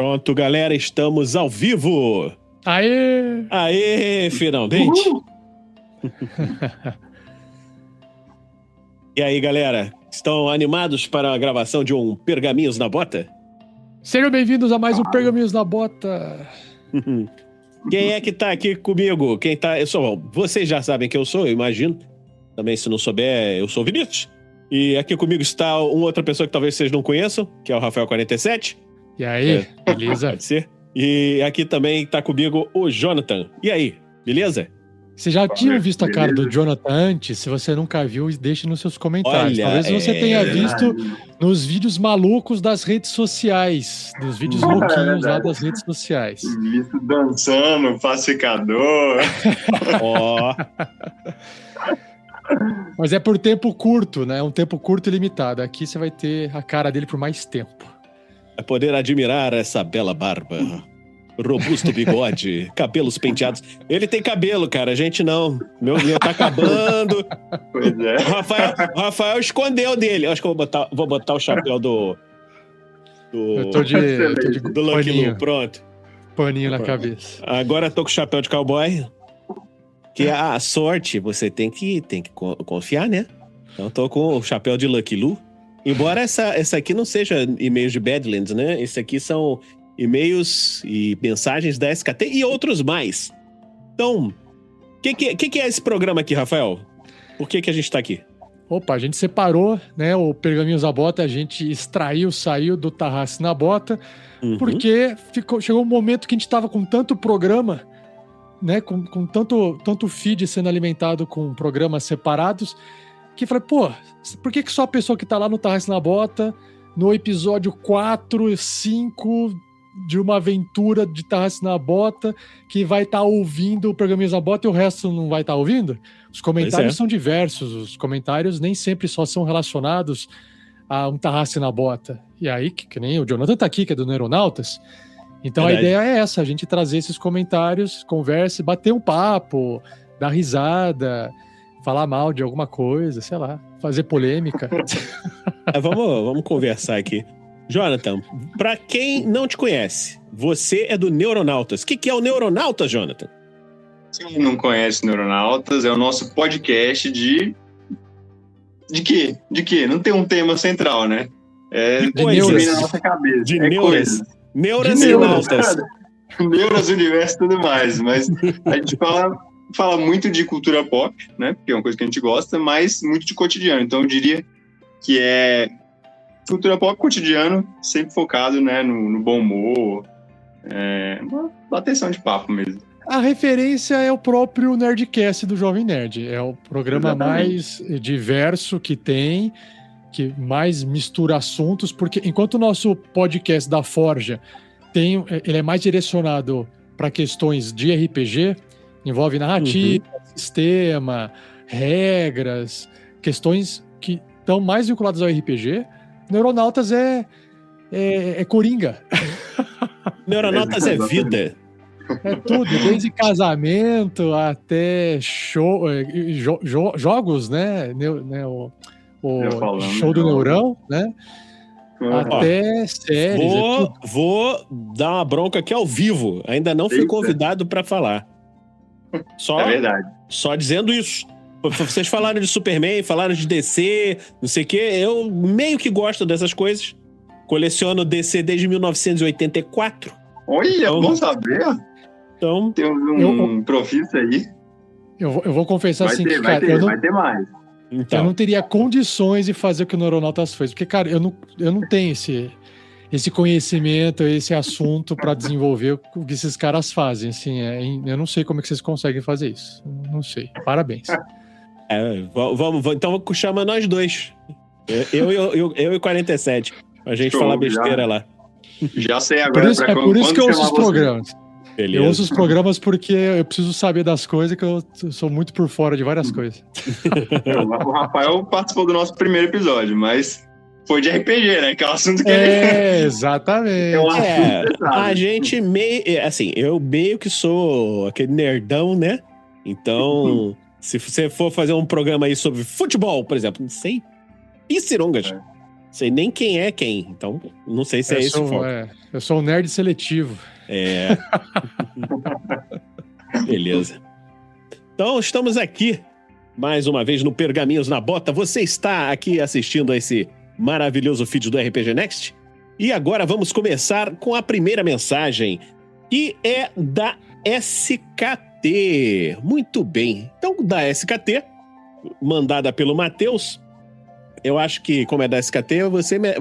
Pronto, galera, estamos ao vivo! Aê! Aê, finalmente! E aí, galera, estão animados para a gravação de um Pergaminhos na Bota? Sejam bem-vindos a mais um Pergaminhos na Bota! Quem é que tá aqui comigo? Quem tá... Vocês já sabem quem eu sou, eu imagino. Também, se não souber, eu sou o Vinícius. E aqui comigo está uma outra pessoa que talvez vocês não conheçam, que é o Rafael47. E aí, beleza? Pode ser. E aqui também tá comigo o Jonathan. E aí, beleza? Você já tinha visto a cara do Jonathan antes? Se você nunca viu, deixe nos seus comentários. Olha, talvez você tenha visto nos vídeos malucos das redes sociais. Dos vídeos louquinhos lá das redes sociais. Visto dançando, pacificador. Ó. Mas é por tempo curto, né? Um tempo curto e limitado. Aqui você vai ter a cara dele por mais tempo. Vai poder admirar essa bela barba, robusto bigode, cabelos penteados. Ele tem cabelo, cara, a gente não. Meu tá acabando. Pois é. O Rafael escondeu dele. Acho que eu vou botar o chapéu do Eu tô de do Lucky Lu, pronto. Paninho na cabeça. Agora eu tô com o chapéu de cowboy. Que a sorte, você tem que confiar, né? Então eu tô com o chapéu de Lucky Lu. Embora essa aqui não seja e-mails de Badlands, né? Esse aqui são e-mails e mensagens da SKT e outros mais. Então, o que é esse programa aqui, Rafael? Por que a gente tá aqui? Opa, a gente separou, né, o Pergaminhos na Bota, a gente saiu do Tarrasque na Bota, porque chegou um momento que a gente tava com tanto programa, né, com tanto feed sendo alimentado com programas separados, que falei, pô, por que só a pessoa que tá lá no Tarrasque na Bota, no episódio 4 e 5 de uma aventura de Tarrasque na Bota, que vai estar ouvindo o Pergaminhos na Bota e o resto não vai estar ouvindo? Os comentários são diversos, os comentários nem sempre só são relacionados a um Tarrasque na Bota. E aí, que nem o Jonathan tá aqui, que é do Neuronautas. Então a ideia é essa, a gente trazer esses comentários, conversa, bater um papo, dar risada, falar mal de alguma coisa, sei lá, fazer polêmica. Vamos conversar aqui. Jonathan, pra quem não te conhece, você é do Neuronautas. O que é o Neuronautas, Jonathan? Quem não conhece Neuronautas, é o nosso podcast de quê? De quê? Não tem um tema central, né? De coisas na nossa cabeça. De neuras. Neuras e nautas. Neuras, universo e tudo mais. Mas a gente fala muito de cultura pop, né? Porque é uma coisa que a gente gosta, mas muito de cotidiano. Então eu diria que é cultura pop cotidiano, sempre focado, né, no bom humor, uma bateção de papo mesmo. A referência é o próprio Nerdcast do Jovem Nerd. É o programa mais diverso que tem, que mais mistura assuntos, porque enquanto o nosso podcast da Forja ele é mais direcionado para questões de RPG, envolve narrativa, sistema, regras, questões que estão mais vinculadas ao RPG. Neuronautas é coringa. Neuronautas é vida. É tudo, desde casamento até jogos, né? O show do Neurão, né? Até séries. Vou dar uma bronca aqui ao vivo. Ainda não fui convidado para falar. É verdade. Só dizendo isso. Vocês falaram de Superman, falaram de DC, não sei o quê. Eu meio que gosto dessas coisas. Coleciono DC desde 1984. Olha, então, bom saber. Então, tem um profissa aí. Eu vou confessar vai assim ter, que, cara, vai ter mais. Então. Eu não teria condições de fazer o que o Neuronautas fez, porque, cara, eu não tenho esse conhecimento, esse assunto para desenvolver o que esses caras fazem, assim, eu não sei como é que vocês conseguem fazer isso, não sei, parabéns. Então chama nós dois, eu e 47, pra gente falar besteira lá. Já sei agora. Por isso que eu ouço os programas. Beleza. Eu ouço os programas porque eu preciso saber das coisas, que eu sou muito por fora de várias coisas. O Rafael participou do nosso primeiro episódio, mas foi de RPG, né? Que é o assunto que exatamente. A gente eu meio que sou aquele nerdão, né? Então, se você for fazer um programa aí sobre futebol, por exemplo, não sei, e cirongas. Sei nem quem é quem, então não sei se é esse o foco. Eu sou um nerd seletivo. Beleza. Então, estamos aqui, mais uma vez, no Pergaminhos na Bota. Você está aqui assistindo a esse maravilhoso feed do RPG Next. E agora vamos começar com a primeira mensagem, que é da SKT. Muito bem. Então, da SKT, mandada pelo Matheus. Eu acho que, como é da SKT,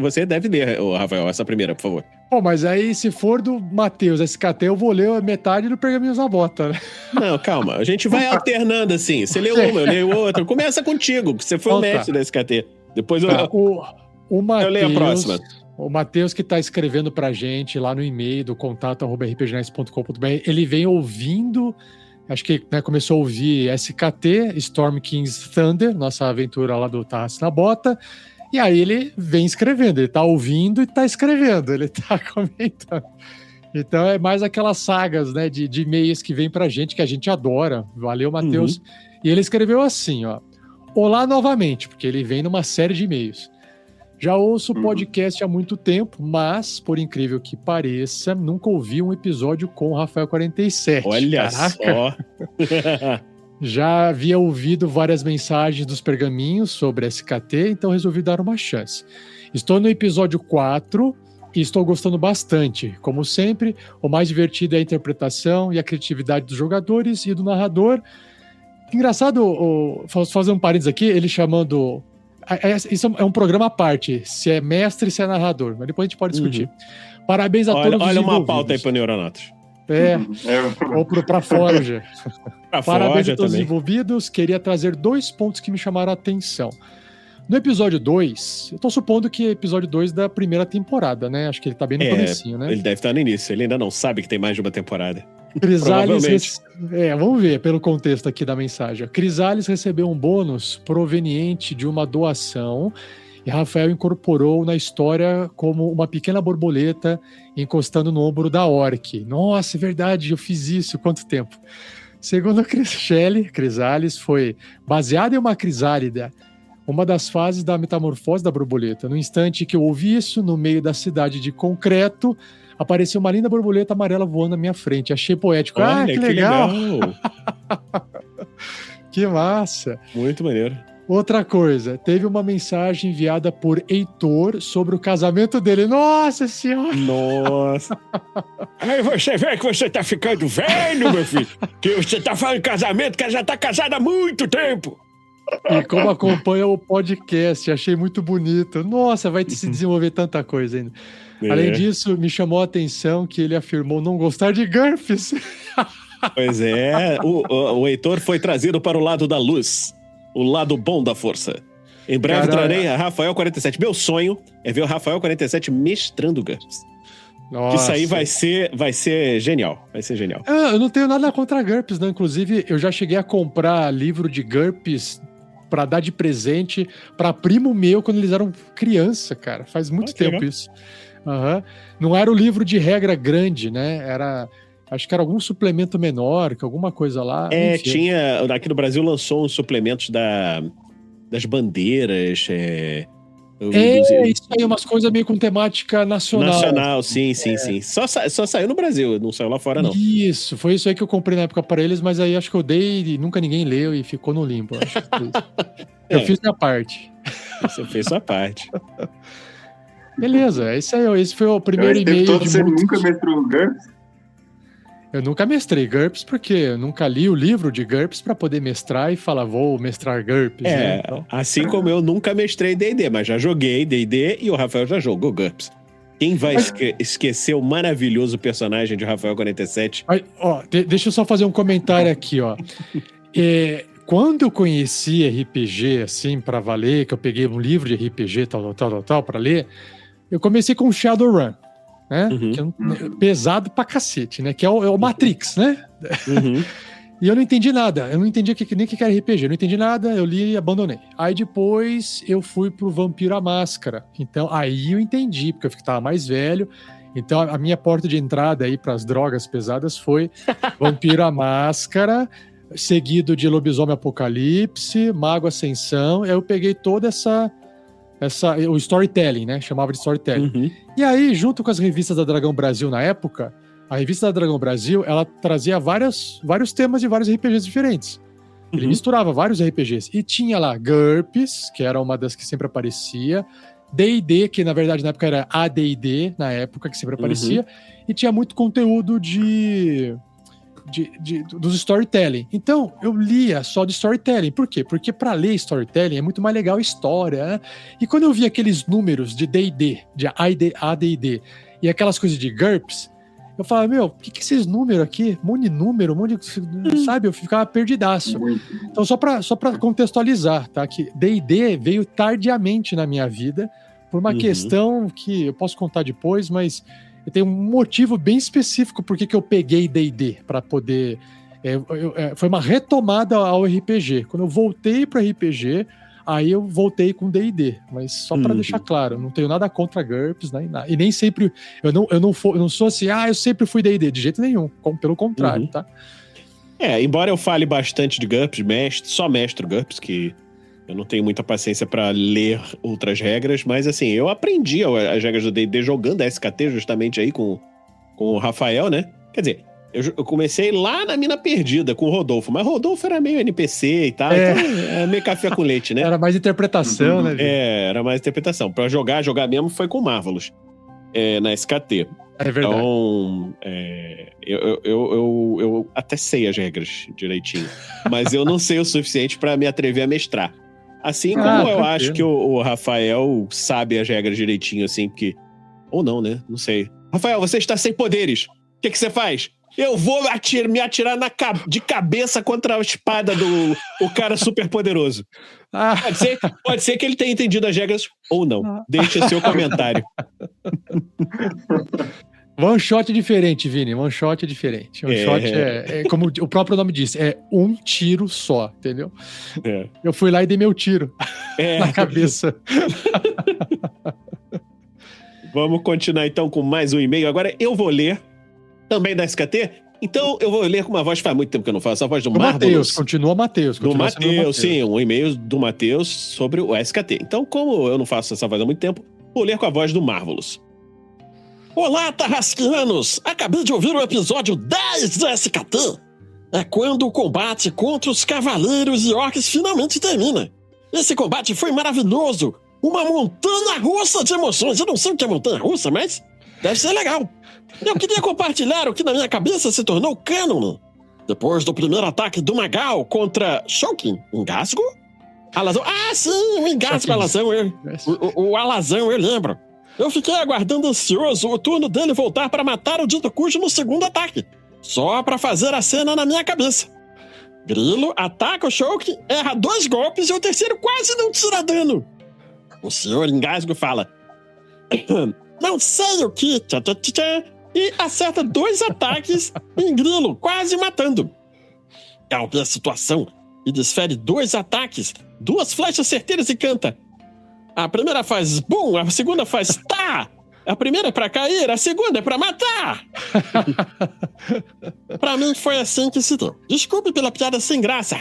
você deve ler, Rafael, essa primeira, por favor. Pô, mas aí, se for do Matheus SKT, eu vou ler metade do Pergaminhos na Bota, né? Não, calma. A gente vai alternando assim. Você leu uma, eu leio outra. Começa contigo, que você foi o mestre da SKT. Depois eu leio a próxima. O Matheus, que tá escrevendo pra gente lá no e-mail do contato@rpgnext.com.br, ele vem ouvindo... Acho que começou a ouvir SKT, Storm King's Thunder, nossa aventura lá do Tarrasque na Bota, e aí ele vem escrevendo, ele tá ouvindo e tá escrevendo, ele tá comentando. Então é mais aquelas sagas, né, de e-mails que vem pra gente, que a gente adora. Valeu, Matheus. E ele escreveu assim, ó: olá novamente, porque ele vem numa série de e-mails. Já ouço o podcast há muito tempo, mas, por incrível que pareça, nunca ouvi um episódio com o Rafael 47. Olha só! Já havia ouvido várias mensagens dos pergaminhos sobre SKT, então resolvi dar uma chance. Estou no episódio 4 e estou gostando bastante. Como sempre, o mais divertido é a interpretação e a criatividade dos jogadores e do narrador. Engraçado, fazer um parênteses aqui, ele chamando... Isso é um programa à parte, se é mestre, se é narrador, mas depois a gente pode discutir. Parabéns a todos os envolvidos. Olha uma pauta aí para Neuronautas. Ou para Forja. Parabéns a todos os envolvidos. Queria trazer 2 pontos que me chamaram a atenção. No episódio 2, eu tô supondo que é episódio 2 da primeira temporada, né? Acho que ele tá bem no comecinho, né? Ele deve estar no início, ele ainda não sabe que tem mais de uma temporada. Crisales, vamos ver pelo contexto aqui da mensagem. Crisales recebeu um bônus proveniente de uma doação e Rafael incorporou na história como uma pequena borboleta encostando no ombro da orc. Nossa, é verdade, eu fiz isso, quanto tempo? Segundo Crisales foi baseado em uma crisálida, uma das fases da metamorfose da borboleta. No instante que eu ouvi isso, no meio da cidade de concreto, apareceu uma linda borboleta amarela voando na minha frente. Achei poético. Olha, que legal! Que massa! Muito maneiro. Outra coisa, teve uma mensagem enviada por Heitor sobre o casamento dele. Nossa Senhora! Nossa! Aí você vê que você tá ficando velho, meu filho. Que você tá falando de casamento, que já tá casado há muito tempo. E como acompanha o podcast, achei muito bonito. Nossa, vai se desenvolver tanta coisa ainda. Além disso, me chamou a atenção que ele afirmou não gostar de GURPS. Pois é, o Heitor foi trazido para o lado da luz, o lado bom da força. Em breve trarei a Rafael 47. Meu sonho é ver o Rafael 47 mestrando GURPS. Nossa. Isso aí vai ser genial. Vai ser genial. Eu não tenho nada contra GURPS, não. Inclusive, eu já cheguei a comprar livro de GURPS para dar de presente para primo meu quando eles eram criança, cara. Faz muito tempo legal. Isso. Não era o livro de regra grande, né? Acho que era algum suplemento menor, que alguma coisa lá. Enfim. Tinha... Aqui no Brasil lançou uns suplementos das bandeiras. Isso aí, umas coisas meio com temática nacional. Nacional, sim. Só saiu no Brasil, não saiu lá fora, não. Isso, foi isso aí que eu comprei na época para eles, mas aí acho que eu dei e nunca ninguém leu e ficou no limbo. Acho que foi isso. Eu fiz minha parte. Você fez sua parte. Beleza, é isso aí. Esse foi o primeiro e-mail de você nunca mestrou GURPS? Eu nunca mestrei GURPS porque eu nunca li o livro de GURPS para poder mestrar e falar, vou mestrar GURPS. Né? Então... Assim como eu nunca mestrei D&D, mas já joguei D&D e o Rafael já jogou GURPS. Quem vai esquecer o maravilhoso personagem de Rafael 47? Deixa eu só fazer um comentário aqui, ó. Quando eu conheci RPG, assim, para valer, que eu peguei um livro de RPG, tal, para ler, eu comecei com Shadowrun, né? Que é pesado pra cacete, né? Que é o Matrix, né? E eu não entendi nada. Eu não entendi nem o que era RPG. Eu não entendi nada, eu li e abandonei. Aí depois eu fui pro Vampiro à Máscara. Então aí eu entendi, porque eu tava mais velho. Então a minha porta de entrada aí pras drogas pesadas foi Vampiro à Máscara, seguido de Lobisomem Apocalipse, Mago Ascensão. Aí eu peguei toda essa o storytelling, né? Chamava de storytelling. Uhum. E aí, junto com as revistas da Dragão Brasil na época, a revista da Dragão Brasil, ela trazia vários temas de vários RPGs diferentes. Ele misturava vários RPGs. E tinha lá GURPS, que era uma das que sempre aparecia, D&D, que na verdade na época era AD&D, na época que sempre aparecia, e tinha muito conteúdo dos storytelling. Então, eu lia só de storytelling. Por quê? Porque para ler storytelling é muito mais legal a história, né? E quando eu via aqueles números de D&D, de AD&D, e aquelas coisas de GURPS, eu falava, meu, o que esses números aqui? Um monte de número, sabe? Eu ficava perdidaço. Então, só pra contextualizar, tá? Que D&D veio tardiamente na minha vida, por uma questão que eu posso contar depois, mas eu tenho um motivo bem específico por que eu peguei D&D, para poder... foi uma retomada ao RPG. Quando eu voltei para RPG, aí eu voltei com D&D, mas só para deixar claro, não tenho nada contra GURPS, né, e nem sempre, eu não sou assim, eu sempre fui D&D, de jeito nenhum, pelo contrário, tá? Embora eu fale bastante de GURPS, só mestro GURPS, que eu não tenho muita paciência para ler outras regras, mas assim, eu aprendi as regras do D&D jogando a SKT justamente aí com o Rafael, né? Quer dizer, eu comecei lá na Mina Perdida com o Rodolfo, mas o Rodolfo era meio NPC e tal, então é meio café com leite, né? Era mais interpretação, né? Era mais interpretação. Pra jogar mesmo foi com Marvelous, na SKT. É verdade. Então, eu até sei as regras direitinho, mas eu não sei o suficiente pra me atrever a mestrar. Assim como eu acho que o Rafael sabe as regras direitinho, assim, porque... Ou não, né? Não sei. Rafael, você está sem poderes. O que você faz? Eu vou me atirar de cabeça contra a espada do cara super poderoso. Pode ser que ele tenha entendido as regras ou não. Deixe seu comentário. One shot é diferente, Vini. One shot é diferente. One shot é como o próprio nome diz, é um tiro só, entendeu? Eu fui lá e dei meu tiro na cabeça. Vamos continuar então com mais um e-mail. Agora eu vou ler, também da SKT. Então eu vou ler com uma voz, faz muito tempo que eu não faço, a voz do Marvelous. Continua Matheus. Do Matheus, sim, um e-mail do Matheus sobre o SKT. Então, como eu não faço essa voz há muito tempo, vou ler com a voz do Marvelous. Olá, Tarrasquianos! Acabei de ouvir o episódio 10 do SKT. É quando o combate contra os cavaleiros e orcs finalmente termina. Esse combate foi maravilhoso! Uma montanha-russa de emoções. Eu não sei o que é montanha-russa, mas deve ser legal. Eu queria compartilhar o que na minha cabeça se tornou cânone. Depois do primeiro ataque do Magal contra Shulkin, engasgo? Alazão. Sim, o engasgo alazão. O alazão, eu lembro. Eu fiquei aguardando ansioso o turno dele voltar para matar o dito cujo no segundo ataque. Só para fazer a cena na minha cabeça. Grilo ataca o Shulkin, erra 2 golpes e o terceiro quase não tira dano. O senhor engasgo fala... Não sei o que... E acerta 2 ataques em Grilo, quase matando. Calma a situação e desfere 2 ataques, 2 flechas certeiras e canta. A primeira faz bum, a segunda faz tá. A primeira é pra cair, a segunda é pra matar. Pra mim foi assim que se deu. Desculpe pela piada sem graça.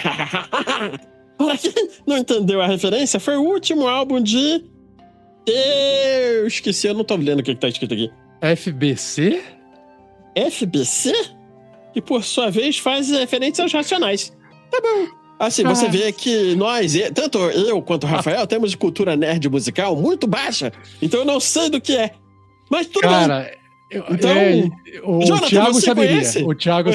Para quem não entendeu a referência, foi o último álbum de... Eu esqueci, eu não tô lendo o que tá escrito aqui. FBC? FBC? Que por sua vez faz referência aos Racionais. Tá bom. Assim, você vê que nós, tanto eu quanto o Rafael, temos cultura nerd musical muito baixa, então eu não sei do que é. Mas tudo bem. Então, o Jonathan, Thiago saberia. Conhece? O Thiago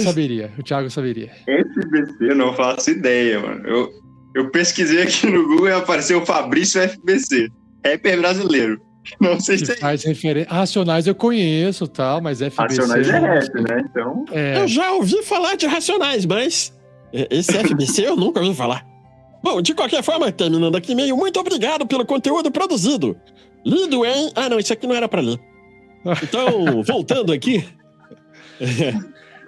saberia. FBC, eu não faço ideia, mano. Eu pesquisei aqui no Google e apareceu o Fabrício FBC, rapper brasileiro. Não sei se é faz referência. Racionais eu conheço, tal, mas FBC... Racionais é rap, né? Então... Eu já ouvi falar de Racionais, mas esse FBC eu nunca ouvi falar. Bom, de qualquer forma, terminando aqui e-mail, muito obrigado pelo conteúdo produzido. Lido em... não, isso aqui não era pra ler. Então, voltando aqui...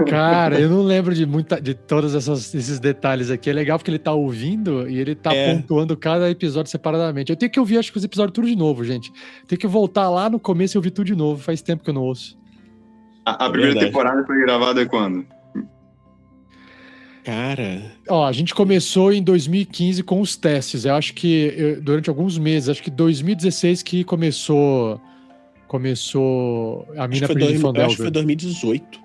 Cara, eu não lembro de todos esses detalhes aqui. É legal porque ele tá ouvindo e ele tá pontuando cada episódio separadamente. Eu tenho que ouvir, acho que os episódios tudo de novo, gente. Tenho que voltar lá no começo e ouvir tudo de novo. Faz tempo que eu não ouço. A primeira temporada foi gravada quando? Cara, Ó, a gente começou em 2015 com os testes. Eu acho que durante alguns meses, acho que 2016 que começou a acho que Mina foi Pretty von eu acho que foi Delver. 2018.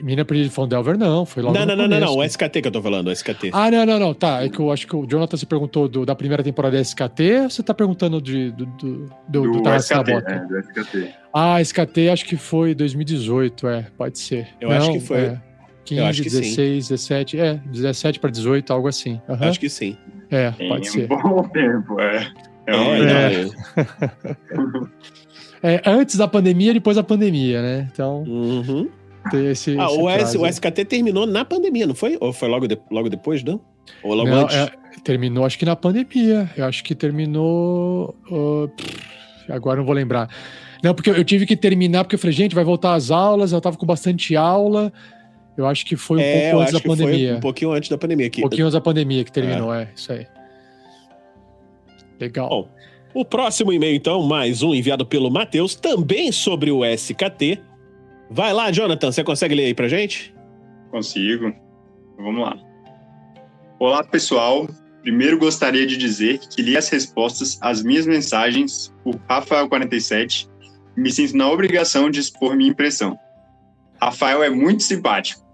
Mina Pretty von Delver não, foi logo no Não, começo. o SKT que eu tô falando, o SKT. Ah, não, tá. É que eu acho que o Jonathan se perguntou da primeira temporada da SKT, ou você tá perguntando do Tarrasque na SKT, Bota? do SKT. Ah, SKT acho que foi 2018, pode ser. Eu acho que foi. 15, Eu acho que sim. 16, 17, 17 para 18, algo assim. Aham. Acho que sim. Tem Pode ser. bom tempo, é. Antes da pandemia e depois da pandemia, né? Então, Uhum. tem esse. O SKT terminou na pandemia, não foi? Ou foi logo depois, não? Ou logo Não, antes? terminou, acho que na pandemia. Eu acho que terminou. Agora não vou lembrar. Não, porque eu tive que terminar, porque eu falei, gente, vai voltar às aulas, eu tava com bastante aula. Eu acho que foi um pouco antes da pandemia. Foi um pouquinho antes da pandemia. Um pouquinho antes da pandemia que terminou, isso aí. Legal. Bom, o próximo e-mail, então, mais um enviado pelo Matheus, também sobre o SKT. Vai lá, Jonathan, você consegue ler aí pra gente? Consigo. Vamos lá. Olá, pessoal. Primeiro gostaria de dizer que li as respostas às minhas mensagens por Rafael47 e me sinto na obrigação de expor minha impressão. Rafael é muito simpático.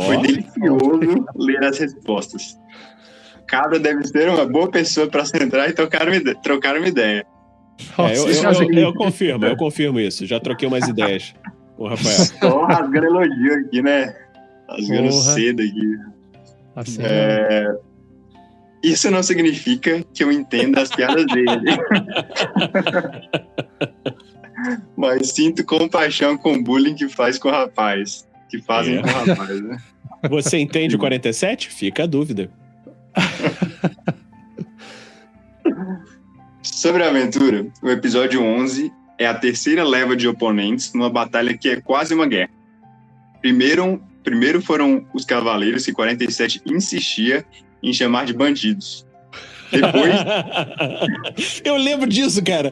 Foi delicioso ler as respostas. Cabra deve ser uma boa pessoa para sentar e trocar uma ideia. Eu confirmo isso. Já troquei umas ideias com o Rafael. Só rasgando elogio aqui, né? Rasgando cedo aqui. Assim, Isso não significa que eu entenda as piadas dele. Mas sinto compaixão com o bullying que faz com o rapaz. Que fazem com o rapaz, né? Você entende o 47? Fica a dúvida. Sobre a aventura, o episódio 11 é a terceira leva de oponentes numa batalha que é quase uma guerra. Primeiro foram os cavaleiros que 47 insistia em chamar de bandidos. Depois... Eu lembro disso, cara.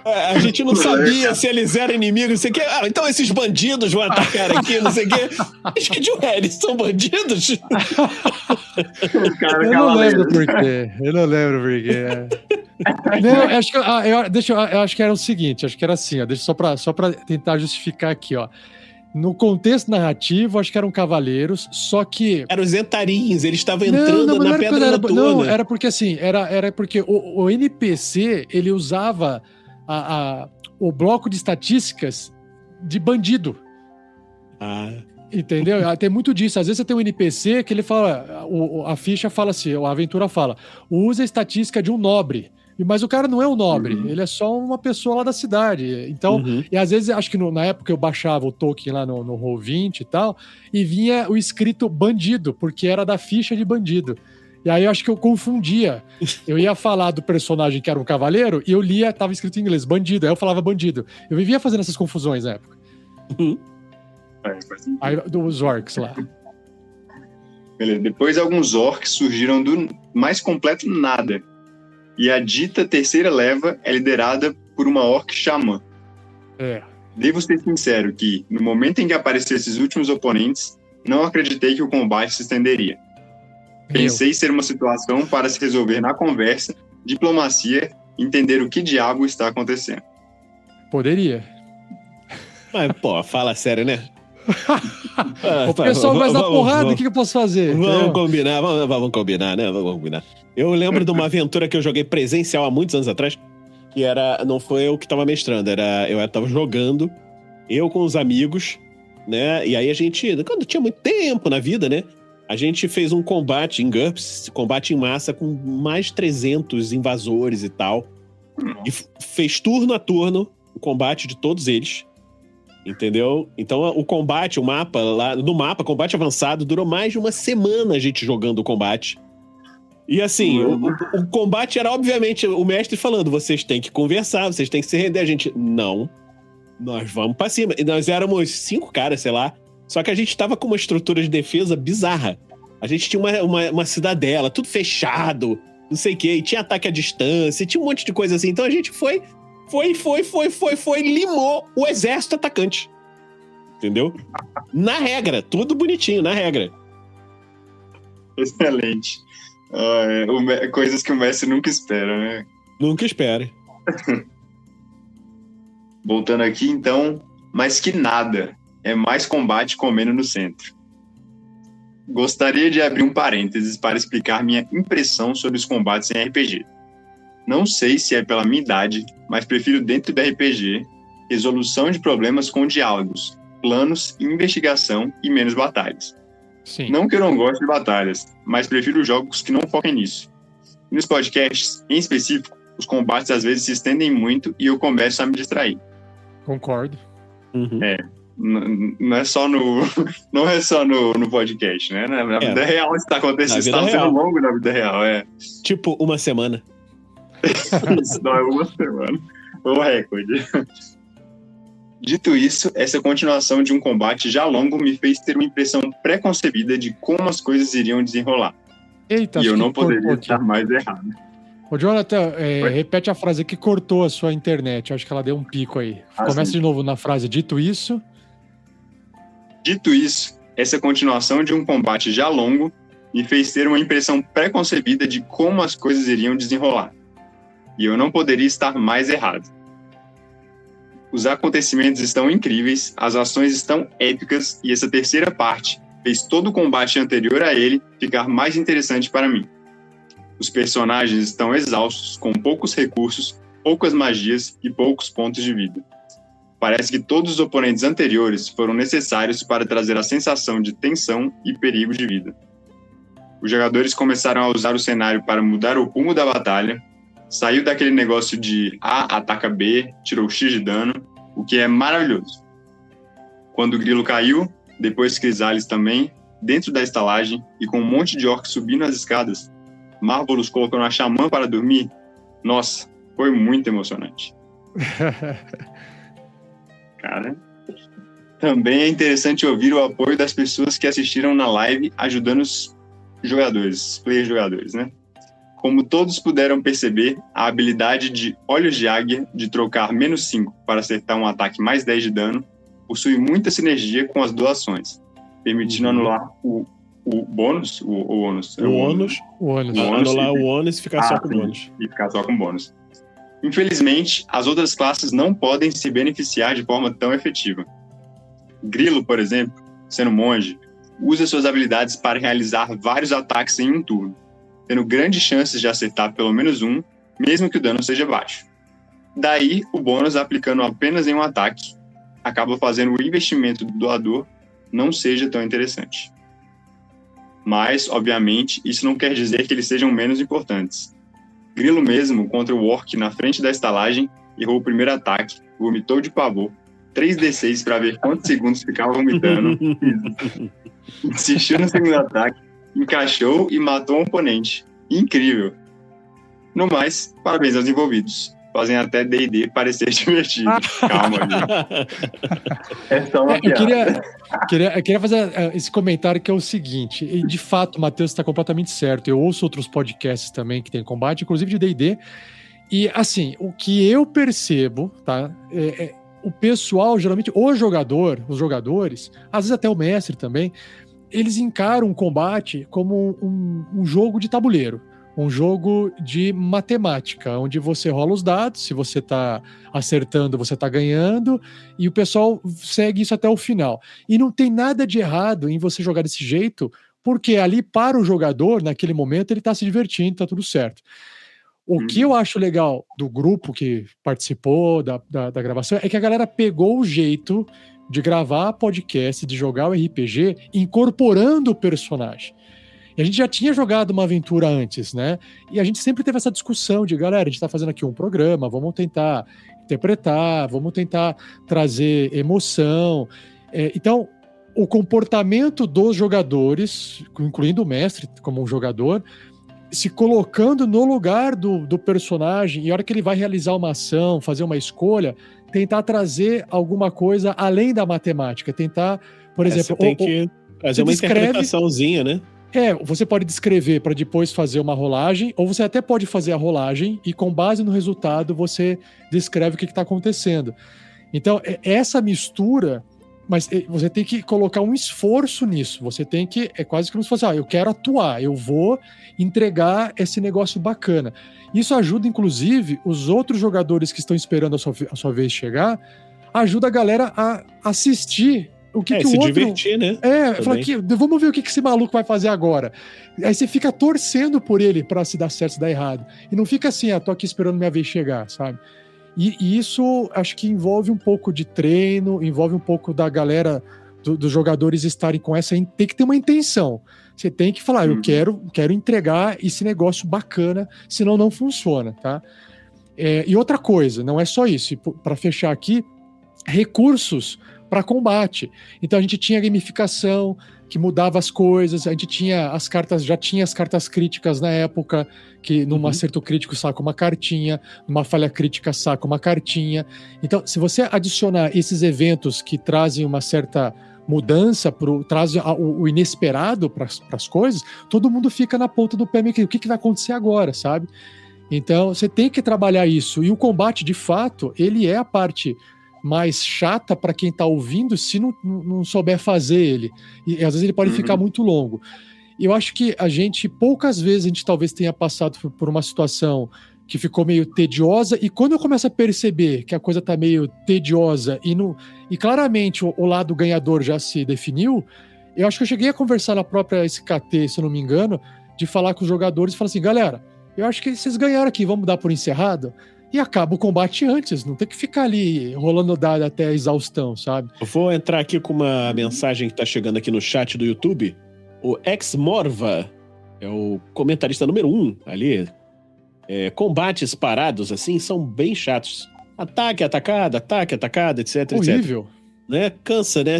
A gente não sabia se eles eram inimigos, não sei o quê. Então esses bandidos vão atacar aqui, não sei o quê. Acho que eles são bandidos? Eu não lembro por quê. Não, eu acho que era o seguinte, acho que era assim, ó, só pra tentar justificar aqui, ó. No contexto narrativo, acho que eram cavaleiros, só que... Eram os Entarinhos, eles estavam entrando na Pedra Noturna. Não, era porque assim, era porque o NPC, ele usava o bloco de estatísticas de bandido. Entendeu? Tem muito disso. Às vezes você tem um NPC que ele fala, a ficha fala assim, a aventura fala, usa a estatística de um nobre. Mas o cara não é um nobre, ele é só uma pessoa lá da cidade. Então, e às vezes, acho que na época eu baixava o Tolkien lá no Roll20 e tal, e vinha o escrito bandido, porque era da ficha de bandido. E aí eu acho que eu confundia. Eu ia falar do personagem que era um cavaleiro, e eu lia, tava escrito em inglês, bandido. Aí eu falava bandido. Eu vivia fazendo essas confusões na época. Aí, dos orcs lá. Beleza. Depois alguns orcs surgiram do mais completo nada. E a dita terceira leva é liderada por uma orc xamã. Devo ser sincero que, no momento em que apareceram esses últimos oponentes, não acreditei que o combate se estenderia. Pensei ser uma situação para se resolver na conversa, diplomacia, entender o que diabo está acontecendo. Poderia. Mas, pô, fala sério, né? O pessoal vai dar porrada, o que eu posso fazer? Vamos combinar, né? Vamos combinar. Eu lembro de uma aventura que eu joguei presencial há muitos anos atrás, que não foi eu que tava mestrando, eu tava jogando, eu com os amigos, né? E aí a gente, quando tinha muito tempo na vida, né? A gente fez um combate em GURPS, combate em massa com mais de 300 invasores e tal. E fez turno a turno o combate de todos eles. Entendeu? Então o combate, combate avançado, durou mais de uma semana a gente jogando o combate. E assim, o combate era obviamente o mestre falando, vocês têm que conversar, vocês têm que se render. A gente, não, nós vamos pra cima. E nós éramos 5 caras, sei lá. Só que a gente tava com uma estrutura de defesa bizarra. A gente tinha uma cidadela, tudo fechado, não sei o quê, e tinha ataque à distância, tinha um monte de coisa assim. Então a gente foi, limou o exército atacante. Entendeu? Na regra, tudo bonitinho, na regra. Excelente. Coisas que o mestre nunca espera, né? Nunca espere. Voltando aqui, então, mas que nada. É mais combate comendo no centro. Gostaria de abrir um parênteses para explicar minha impressão sobre os combates em RPG. Não sei se é pela minha idade, mas prefiro dentro do RPG resolução de problemas com diálogos, planos, investigação e menos batalhas. Sim. Não que eu não goste de batalhas, mas prefiro jogos que não foquem nisso. E nos podcasts, em específico, os combates às vezes se estendem muito e eu começo a me distrair. Concordo. Uhum. Não é só no podcast, né? Na vida real isso está acontecendo, está sendo longo na vida real, Tipo, uma semana. Isso, não é uma semana. O recorde. Dito isso, essa continuação de um combate já longo me fez ter uma impressão pré-concebida de como as coisas iriam desenrolar. Eita, e eu não poderia estar mais errado. Ô, Jonathan, repete a frase que cortou a sua internet. Acho que ela deu um pico aí. Começa de novo na frase, dito isso. Dito isso, essa continuação de um combate já longo me fez ter uma impressão pré-concebida de como as coisas iriam desenrolar. E eu não poderia estar mais errado. Os acontecimentos estão incríveis, as ações estão épicas e essa terceira parte fez todo o combate anterior a ele ficar mais interessante para mim. Os personagens estão exaustos, com poucos recursos, poucas magias e poucos pontos de vida. Parece que todos os oponentes anteriores foram necessários para trazer a sensação de tensão e perigo de vida. Os jogadores começaram a usar o cenário para mudar o rumo da batalha, saiu daquele negócio de A ataca B, tirou X de dano, o que é maravilhoso. Quando o grilo caiu, depois Crisales também, dentro da estalagem e com um monte de orcs subindo as escadas, Marvelous colocando a xamã para dormir, nossa, foi muito emocionante. Cara, também é interessante ouvir o apoio das pessoas que assistiram na live ajudando os players jogadores, né? Como todos puderam perceber, a habilidade de Olhos de Águia de trocar -5 para acertar um ataque mais 10 de dano possui muita sinergia com as doações, permitindo anular o bônus, o ônus. O ônus. Anular o ônus e ficar só com o bônus. E ficar só com bônus. Infelizmente, as outras classes não podem se beneficiar de forma tão efetiva. Grilo, por exemplo, sendo monge, usa suas habilidades para realizar vários ataques em um turno, tendo grandes chances de acertar pelo menos um, mesmo que o dano seja baixo. Daí, o bônus aplicando apenas em um ataque acaba fazendo o investimento do doador não seja tão interessante. Mas, obviamente, isso não quer dizer que eles sejam menos importantes. Grilo mesmo, contra o orc na frente da estalagem, errou o primeiro ataque, vomitou de pavor, 3d6 para ver quantos segundos ficava vomitando, insistiu no segundo ataque, encaixou e matou um oponente. Incrível! No mais, parabéns aos envolvidos. Fazem até D&D parecer divertido. Calma, gente. É só uma piada. Eu queria fazer esse comentário que é o seguinte, e de fato o Matheus está completamente certo, eu ouço outros podcasts também que tem combate, inclusive de D&D, e assim, o que eu percebo, tá, o pessoal, geralmente os jogadores, às vezes até o mestre também, eles encaram o combate como um jogo de tabuleiro, um jogo de matemática, onde você rola os dados, se você tá acertando, você tá ganhando, e o pessoal segue isso até o final. E não tem nada de errado em você jogar desse jeito, porque ali para o jogador, naquele momento, ele tá se divertindo, tá tudo certo. O que eu acho legal do grupo que participou da gravação é que a galera pegou o jeito de gravar podcast, de jogar o RPG, incorporando o personagem. E a gente já tinha jogado uma aventura antes, né? E a gente sempre teve essa discussão de, galera, a gente tá fazendo aqui um programa, vamos tentar interpretar, vamos tentar trazer emoção. Então, o comportamento dos jogadores, incluindo o mestre como um jogador, se colocando no lugar do personagem, e a hora que ele vai realizar uma ação, fazer uma escolha, tentar trazer alguma coisa além da matemática, tentar, por exemplo... Você tem que fazer uma interpretaçãozinha, né? Você pode descrever para depois fazer uma rolagem, ou você até pode fazer a rolagem e com base no resultado você descreve o que está acontecendo. Então, essa mistura Mas você tem que colocar um esforço nisso. Você tem que... É quase como se fosse, eu quero atuar, eu vou entregar esse negócio bacana. Isso ajuda, inclusive, os outros jogadores que estão esperando a sua vez chegar, ajuda a galera a assistir o que o se outro... divertir, né? Fala aqui, vamos ver o que esse maluco vai fazer agora. Aí você fica torcendo por ele pra se dar certo, se dar errado. E não fica assim, tô aqui esperando minha vez chegar, sabe? E isso acho que envolve um pouco de treino, envolve um pouco da galera, dos jogadores estarem com essa... Tem que ter uma intenção. Você tem que falar, eu quero entregar esse negócio bacana, senão não funciona, tá? E outra coisa, não é só isso. Para fechar aqui, recursos para combate. Então a gente tinha gamificação que mudava as coisas, a gente tinha já tinha as cartas críticas na época, que num acerto crítico saca uma cartinha, numa falha crítica saca uma cartinha. Então, se você adicionar esses eventos que trazem uma certa mudança, trazem o inesperado para as coisas, todo mundo fica na ponta do pé, meio que o que vai acontecer agora, sabe? Então, você tem que trabalhar isso. E o combate, de fato, ele é a parte mais chata para quem está ouvindo se não souber fazer ele. E às vezes ele pode ficar muito longo. Eu acho que poucas vezes a gente talvez tenha passado por uma situação que ficou meio tediosa, e quando eu começo a perceber que a coisa está meio tediosa e claramente o lado ganhador já se definiu, eu acho que eu cheguei a conversar na própria SKT, se eu não me engano, de falar com os jogadores e falar assim, galera, eu acho que vocês ganharam aqui, vamos dar por encerrado? E acaba o combate antes, não tem que ficar ali rolando dado até a exaustão, sabe? Eu vou entrar aqui com uma mensagem que tá chegando aqui no chat do YouTube. O Ex-Morva é o comentarista número 1 ali. Combates parados, assim, são bem chatos. Ataque, atacada, etc, horrível. etc. Né? Cansa, né?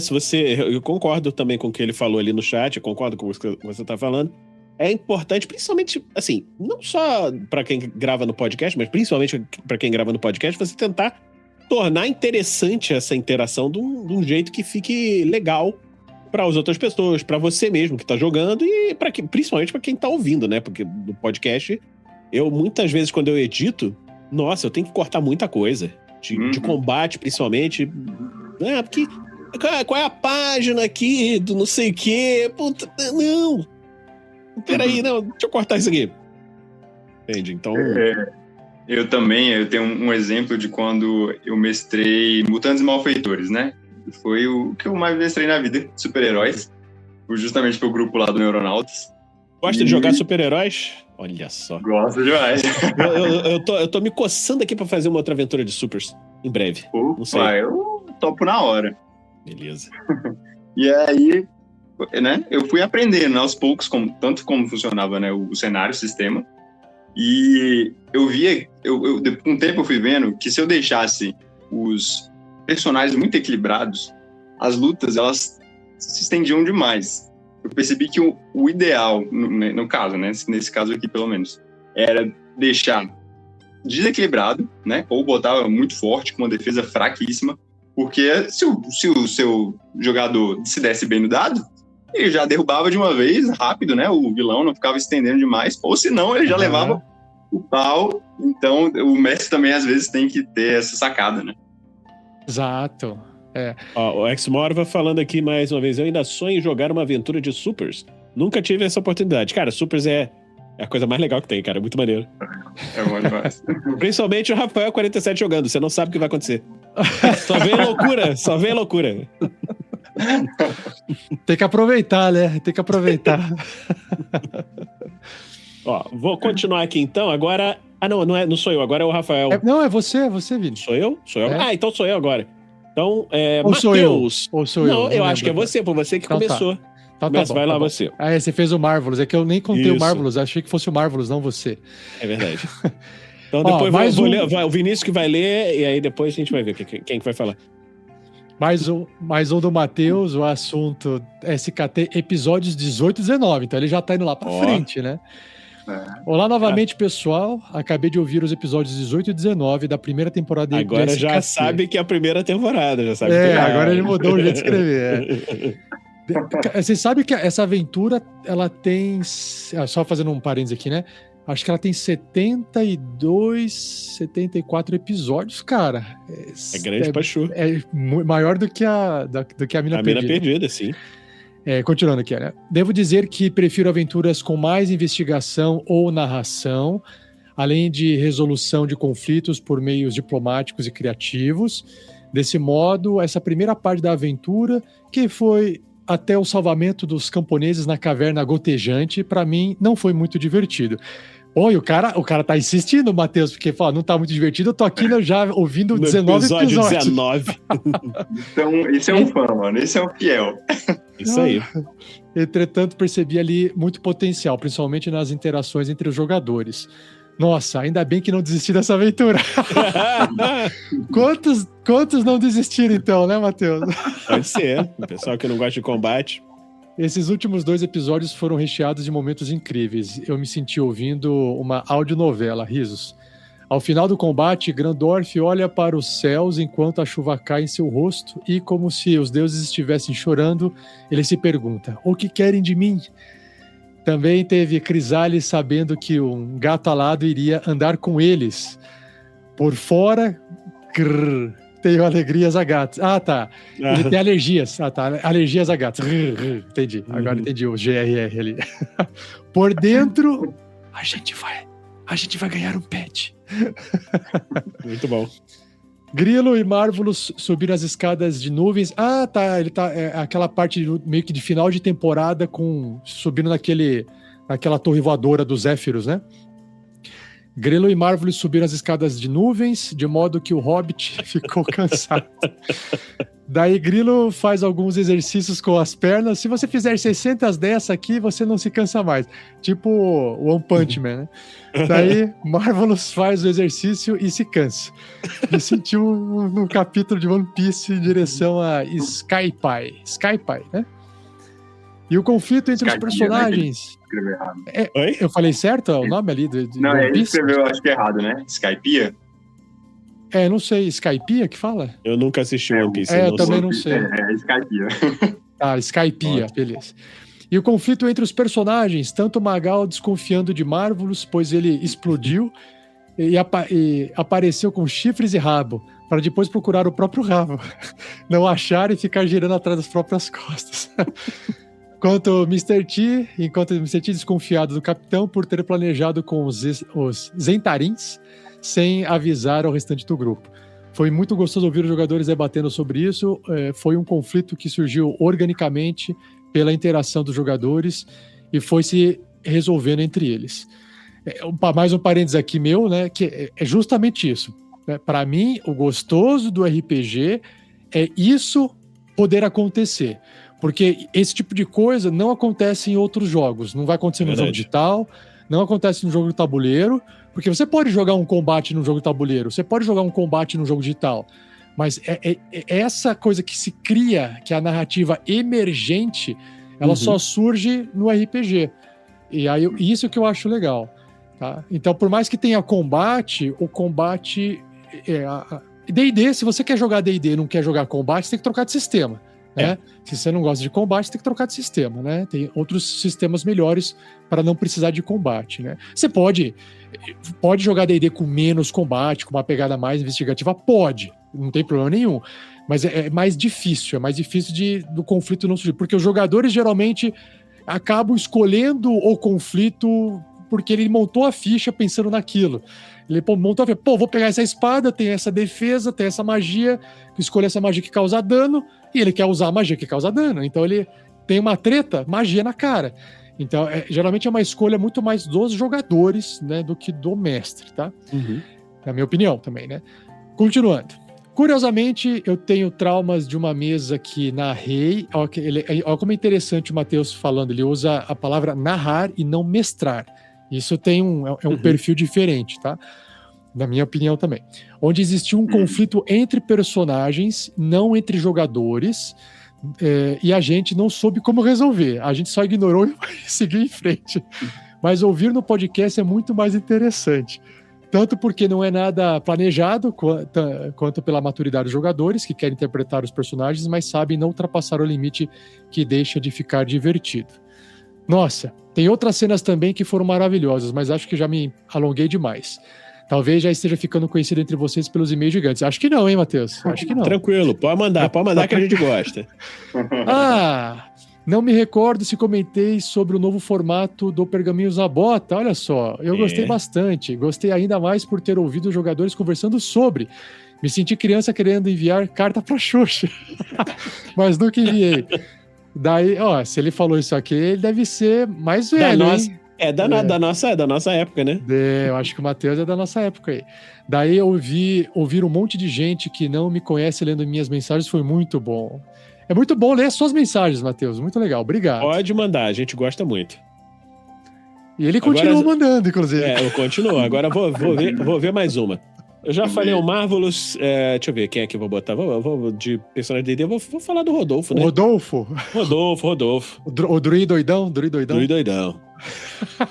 Eu concordo também com o que ele falou ali no chat, eu concordo com o que você tá falando. É importante, principalmente, assim, não só para quem grava no podcast, mas principalmente para quem grava no podcast, você tentar tornar interessante essa interação de um jeito que fique legal para as outras pessoas, para você mesmo que tá jogando e principalmente para quem tá ouvindo, né? Porque no podcast, muitas vezes quando eu edito, nossa, eu tenho que cortar muita coisa. De combate, principalmente. Porque qual é a página aqui do não sei o quê? Puta, não... Peraí, não, deixa eu cortar isso aqui. Entende? Então... Eu tenho um exemplo de quando eu mestrei Mutantes e Malfeitores, né? Foi o que eu mais mestrei na vida, super-heróis. Justamente pro grupo lá do Neuronautas. Gosta de jogar super-heróis? Olha só. Gosto demais. Eu tô me coçando aqui pra fazer uma outra aventura de supers, em breve. Não sei. Eu topo na hora. Beleza. E aí... né? Eu fui aprendendo aos poucos tanto como funcionava, né, o cenário, o sistema, e eu via, com o tempo eu fui vendo que se eu deixasse os personagens muito equilibrados, as lutas elas se estendiam demais. Eu percebi que o ideal, no caso, né, nesse caso aqui pelo menos, era deixar desequilibrado, né, ou botava muito forte com uma defesa fraquíssima, porque se o seu jogador se desse bem no dado, ele já derrubava de uma vez, rápido, né? O vilão não ficava estendendo demais, ou senão ele já levava o pau. Então, o mestre também, às vezes, tem que ter essa sacada, né? Exato. O Ex-Morva falando aqui mais uma vez, eu ainda sonho em jogar uma aventura de supers. Nunca tive essa oportunidade. Cara, supers é a coisa mais legal que tem, cara. É muito maneiro. É bom demais. Principalmente o Rafael 47 jogando. Você não sabe o que vai acontecer. Só vem loucura. Tem que aproveitar, né? Tem que aproveitar. Vou continuar aqui então. Agora. Não sou eu, agora é o Rafael. Não, é você, Vini. Sou eu? Então sou eu agora. Então, Ou Mateus. sou eu? Ou sou eu? Não, eu acho que é você, por você que então começou. Tá Mas bom, vai lá bom. você. Você fez o Marvelous. É que eu nem contei o Isso. Marvelous. Achei que fosse o Marvelous, não você. É verdade. Então depois mais ler, o Vinícius que vai ler, e aí depois a gente vai ver quem que vai falar. Mais um do Matheus, o assunto SKT, episódios 18 e 19. Então ele já tá indo lá pra frente, né? Olá novamente, pessoal. Acabei de ouvir os episódios 18 e 19 da primeira temporada de Agora SKT. já sabe que é a primeira temporada, já sabe. Agora ele mudou o jeito de escrever. Você sabe que essa aventura, ela tem... Só fazendo um parênteses aqui, né? Acho que ela tem 72, 74 episódios, cara. É grande pra chu. É maior do que a Mina Perdida. A Mina Perdida, sim. Continuando aqui, né? Devo dizer que prefiro aventuras com mais investigação ou narração, além de resolução de conflitos por meios diplomáticos e criativos. Desse modo, essa primeira parte da aventura, que foi até o salvamento dos camponeses na caverna gotejante, para mim não foi muito divertido. Oi, o cara tá insistindo, Matheus, porque fala, não tá muito divertido, eu tô aqui já ouvindo no 19 episódios. 19. Então, esse é um fã, mano, esse é um fiel. Isso aí. Entretanto, percebi ali muito potencial, principalmente nas interações entre os jogadores. Nossa, ainda bem que não desisti dessa aventura. Quantos não desistiram então, né, Matheus? Pode ser. O pessoal que não gosta de combate. Esses últimos 2 episódios foram recheados de momentos incríveis. Eu me senti ouvindo uma audionovela, risos. Ao final do combate, Grandorf olha para os céus enquanto a chuva cai em seu rosto e, como se os deuses estivessem chorando, ele se pergunta, o que querem de mim? Também teve Crisales sabendo que um gato alado iria andar com eles. Por fora, tenho alegrias a gatos. Ah, tá. Ele tem alergias. Ah, tá. Alergias a gatos. Entendi. Agora entendi o GRR ali. Por dentro, a gente vai ganhar um pet. Muito bom. Grilo e Marvelous subiram as escadas de nuvens. Ah, tá. Ele tá. Aquela parte meio que de final de temporada subindo naquela torre voadora dos Zéfiros, né? Grilo e Marvelous subiram as escadas de nuvens, de modo que o Hobbit ficou cansado. Daí Grilo faz alguns exercícios com as pernas. Se você fizer 600 dessa aqui, você não se cansa mais. Tipo o One Punch Man, né? Daí Marvelous faz o exercício e se cansa. Me sentiu num capítulo de One Piece em direção a Skypiea, né? E o conflito entre os personagens... Oi? Eu falei certo o nome ali? Não, ele escreveu, acho que errado, né? Skypiea? Não sei, Skypiea que fala? Eu nunca assisti One Piece. Eu também não sei. Skypiea. Skypiea, beleza. E o conflito entre os personagens, tanto Magal desconfiando de Marvelous, pois ele explodiu e apareceu com chifres e rabo, para depois procurar o próprio rabo, não achar e ficar girando atrás das próprias costas. Enquanto o Mr. T desconfiado do capitão por ter planejado com os Zentarins sem avisar ao restante do grupo. Foi muito gostoso ouvir os jogadores debatendo sobre isso. Foi um conflito que surgiu organicamente pela interação dos jogadores e foi se resolvendo entre eles. Mais um parênteses aqui meu, né, que é justamente isso. Né? Para mim, o gostoso do RPG é isso poder acontecer. Porque esse tipo de coisa não acontece em outros jogos. Não vai acontecer no jogo digital, não acontece no jogo de tabuleiro, porque você pode jogar um combate no jogo de tabuleiro, você pode jogar um combate no jogo digital, mas é essa coisa que se cria, que é a narrativa emergente, ela só surge no RPG. E aí, isso que eu acho legal. Tá? Então, por mais que tenha combate, o combate... D&D, se você quer jogar D&D e não quer jogar combate, você tem que trocar de sistema. Né? Se você não gosta de combate, você tem que trocar de sistema, né? Tem outros sistemas melhores para não precisar de combate, né? Você pode jogar D&D com menos combate, com uma pegada mais investigativa, pode, não tem problema nenhum, mas é mais difícil do conflito não surgir, porque os jogadores geralmente acabam escolhendo o conflito porque ele montou a ficha pensando naquilo. Ele montou a ficha, vou pegar essa espada, tem essa defesa, tem essa magia, escolher essa magia que causa dano, e ele quer usar a magia que causa dano. Então ele tem uma treta, magia na cara. Então, geralmente é uma escolha muito mais dos jogadores, né, do que do mestre, tá? Na minha opinião também, né? Continuando. Curiosamente, eu tenho traumas de uma mesa que narrei. Olha como é interessante o Matheus falando. Ele usa a palavra narrar e não mestrar. Isso tem um perfil diferente, tá? Na minha opinião também. Onde existiu um conflito entre personagens, não entre jogadores, e a gente não soube como resolver. A gente só ignorou e seguiu em frente. Mas ouvir no podcast é muito mais interessante. Tanto porque não é nada planejado, quanto pela maturidade dos jogadores, que querem interpretar os personagens, mas sabem não ultrapassar o limite que deixa de ficar divertido. Nossa, tem outras cenas também que foram maravilhosas, mas acho que já me alonguei demais. Talvez já esteja ficando conhecido entre vocês pelos e-mails gigantes. Acho que não, hein, Matheus? Acho que não. Tranquilo, pode mandar que a gente gosta. Não me recordo se comentei sobre o novo formato do Pergaminhos na Bota. Olha só, eu gostei bastante. Gostei ainda mais por ter ouvido os jogadores conversando sobre. Me senti criança querendo enviar carta pra Xuxa. Mas nunca enviei. Daí, se ele falou isso aqui, ele deve ser mais velho, hein? Da nossa época, né? Eu acho que o Matheus é da nossa época aí. Daí ouvir um monte de gente que não me conhece lendo minhas mensagens foi muito bom. É muito bom ler suas mensagens, Matheus. Muito legal. Obrigado. Pode mandar, a gente gosta muito. E ele continua mandando, inclusive. Eu continuo. Agora vou ver mais uma. Eu já falei o Marvelous. Deixa eu ver quem é que eu vou botar. Vou de personagem de D&D, vou falar do Rodolfo, né? Rodolfo? Rodolfo. O Druid doidão? Druid doidão.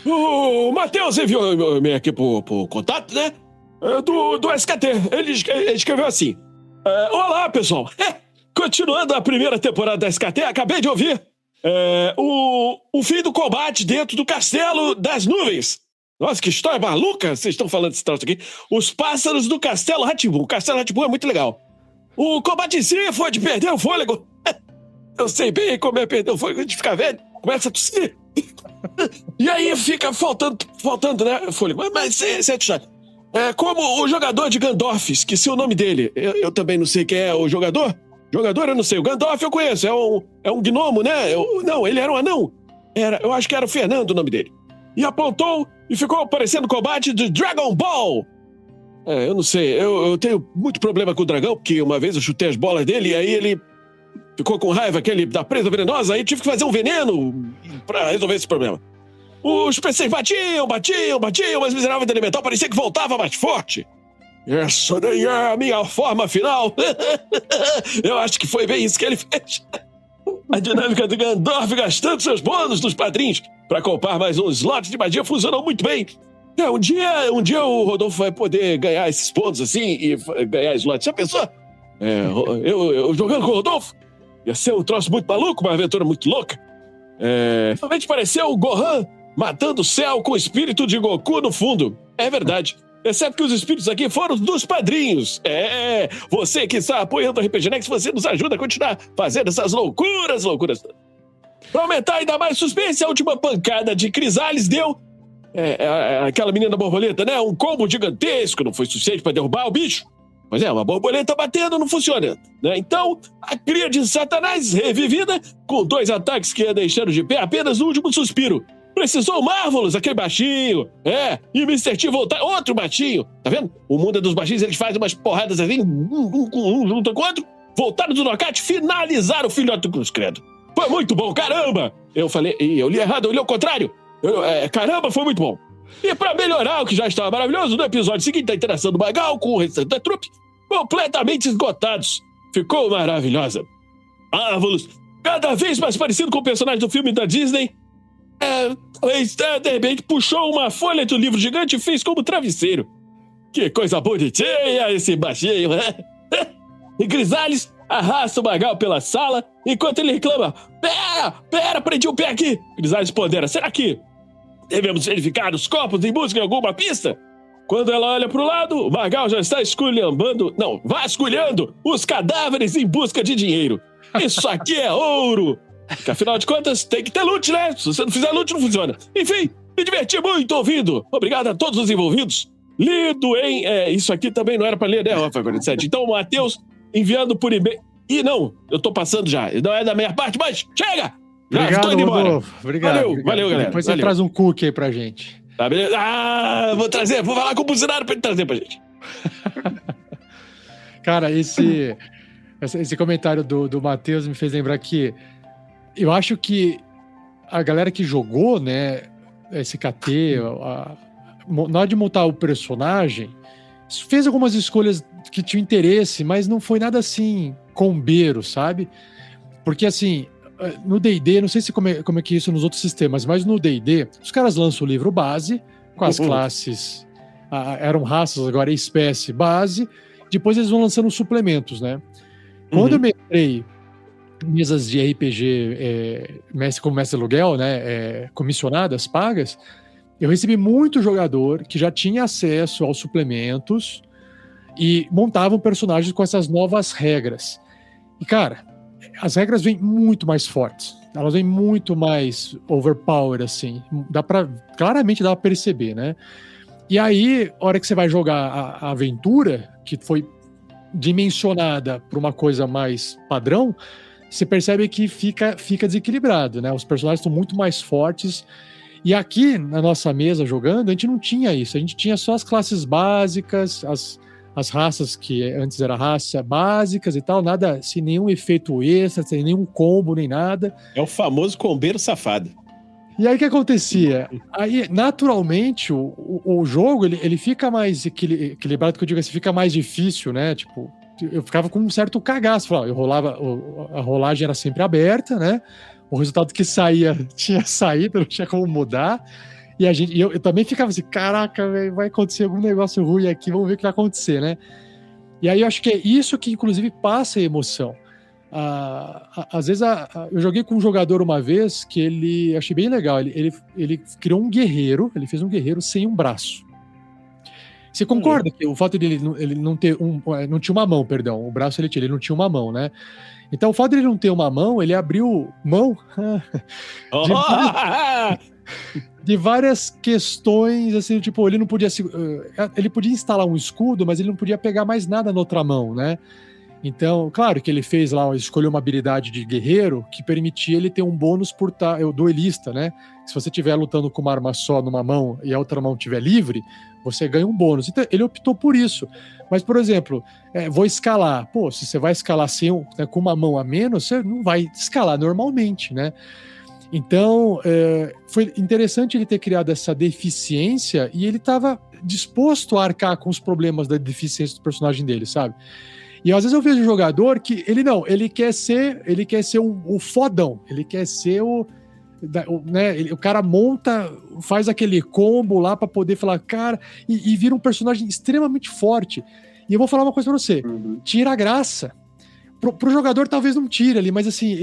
O Matheus enviou aqui pro contato, né? Do SKT. Ele escreveu assim: olá, pessoal. Continuando a primeira temporada da SKT, acabei de ouvir o fim do combate dentro do Castelo das Nuvens. Nossa, que história maluca vocês estão falando desse troço aqui. Os pássaros do Castelo Rá-Tim-Bum. O Castelo Rá-Tim-Bum é muito legal. O combate em si foi de perder o fôlego. Eu sei bem como é perder o fôlego. A gente fica velho, começa a tossir. E aí fica faltando, né, fôlego. Mas isso é chato. Como o jogador de Gandorf, esqueci o nome dele. Eu também não sei quem é o jogador. Jogador eu não sei. O Gandorf eu conheço. É um gnomo, né? Não, ele era um anão. Eu acho que era o Fernando o nome dele. E apontou e ficou parecendo o combate de Dragon Ball. Eu não sei. Eu tenho muito problema com o dragão, porque uma vez eu chutei as bolas dele e aí ele ficou com raiva da presa venenosa, aí tive que fazer um veneno pra resolver esse problema. Os PCs batiam, mas o miserável do elemental parecia que voltava mais forte. Essa daí é a minha forma final. Eu acho que foi bem isso que ele fez. A dinâmica do Gandorf gastando seus bônus dos padrinhos para comprar mais um slot de magia funcionou muito bem. Um dia o Rodolfo vai poder ganhar esses pontos assim e ganhar slots. Já pensou? Eu jogando com o Rodolfo? Ia ser um troço muito maluco, uma aventura muito louca. Realmente pareceu o Gohan matando o céu com o espírito de Goku no fundo. É verdade. Exceto que os espíritos aqui foram dos padrinhos. Você que está apoiando o RPG Next, você nos ajuda a continuar fazendo essas loucuras. Pra aumentar ainda mais suspense, a última pancada de Crisales deu... aquela menina borboleta, né? Um combo gigantesco, não foi suficiente para derrubar o bicho. Mas uma borboleta batendo não funciona, né? Então, a cria de Satanás revivida, com 2 ataques que ia deixando de pé apenas no último suspiro. Precisou Marvelous, aquele baixinho. E Mr. T voltar, outro baixinho. Tá vendo? O mundo é dos baixinhos, eles fazem umas porradas assim, um junto com o outro, voltaram do nocaute, finalizaram o filhote do Cruz Credo. Foi muito bom, caramba! Eu falei, eu li errado, eu li ao contrário. Caramba, foi muito bom. E pra melhorar o que já estava maravilhoso, no episódio seguinte, a interação do Magal com o restante da trupe, completamente esgotados. Ficou maravilhosa. Marvelous, cada vez mais parecido com o personagem do filme da Disney, de repente puxou uma folha do livro gigante e fez como travesseiro. Que coisa bonitinha esse baixinho, né? E Crisales arrasta o Magal pela sala enquanto ele reclama: Pera, prendi o pé aqui. Crisales pondera: será que devemos verificar os corpos em busca de alguma pista? Quando ela olha pro lado, o Magal já está vasculhando os cadáveres em busca de dinheiro. Isso aqui é ouro! Porque, afinal de contas, tem que ter loot, né? Se você não fizer loot, não funciona. Enfim, me diverti muito ouvindo. Obrigado a todos os envolvidos. Lido em... isso aqui também não era pra ler, né, Rafa 47? Então, o Matheus enviando por e-mail... Ih, não, eu tô passando já. Não é da minha parte, mas chega! Já obrigado, estou indo embora. Rodolfo. Obrigado. Valeu, galera. Depois você traz um cookie aí pra gente. Tá, beleza? Vou falar com o buzinário pra ele trazer pra gente. Cara, esse comentário do Matheus me fez lembrar que eu acho que a galera que jogou, né, SKT, na hora de montar o personagem, fez algumas escolhas que tinham interesse, mas não foi nada assim, combeiro, sabe? Porque assim, no D&D, não sei se como é que é isso nos outros sistemas, mas no D&D, os caras lançam o livro base, com as classes, eram raças, agora é espécie base, depois eles vão lançando suplementos, né? Quando eu mestrei mesas de RPG como mestre aluguel, né, comissionadas, pagas, eu recebi muito jogador que já tinha acesso aos suplementos e montavam personagens com essas novas regras. E, cara, as regras vêm muito mais fortes. Elas vêm muito mais overpowered, assim. Claramente dá pra perceber, né? E aí, a hora que você vai jogar a aventura, que foi dimensionada para uma coisa mais padrão, você percebe que fica desequilibrado, né? Os personagens estão muito mais fortes. E aqui, na nossa mesa jogando, a gente não tinha isso. A gente tinha só as classes básicas, as raças que antes era raça básicas e tal, nada, sem nenhum efeito extra, sem nenhum combo, nem nada. É o famoso combeiro safado. E aí o que acontecia? Aí, naturalmente, o jogo, ele fica mais equilibrado, que eu digo assim, fica mais difícil, né? Tipo, eu ficava com um certo cagaço. Eu rolava, a rolagem era sempre aberta, né? O resultado que saía tinha saído, não tinha como mudar. E eu também ficava assim, caraca, véio, vai acontecer algum negócio ruim aqui, vamos ver o que vai acontecer, né? E aí eu acho que é isso que, inclusive, passa a emoção. Às vezes, eu joguei com um jogador uma vez que ele, achei bem legal, ele criou um guerreiro, ele fez um guerreiro sem um braço. Você concorda que o fato dele ele não ter não tinha uma mão, perdão, o braço ele não tinha uma mão, né? Então, o fato dele não ter uma mão, ele abriu mão de várias questões, assim, tipo, ele não podia ele podia instalar um escudo, mas ele não podia pegar mais nada na outra mão, né? Então, claro que ele fez lá, escolheu uma habilidade de guerreiro que permitia ele ter um bônus por duelista, né? Se você estiver lutando com uma arma só numa mão e a outra mão estiver livre, você ganha um bônus. Então, ele optou por isso. Mas, por exemplo, vou escalar. Pô, se você vai escalar com uma mão a menos, você não vai escalar normalmente, né? Então, foi interessante ele ter criado essa deficiência e ele estava disposto a arcar com os problemas da deficiência do personagem dele, sabe? E às vezes eu vejo um jogador que ele quer ser o fodão, ele quer ser né, o cara monta, faz aquele combo lá pra poder falar, cara, e vira um personagem extremamente forte. E eu vou falar uma coisa pra você, tira a graça. Pro jogador talvez não tire ali, mas assim,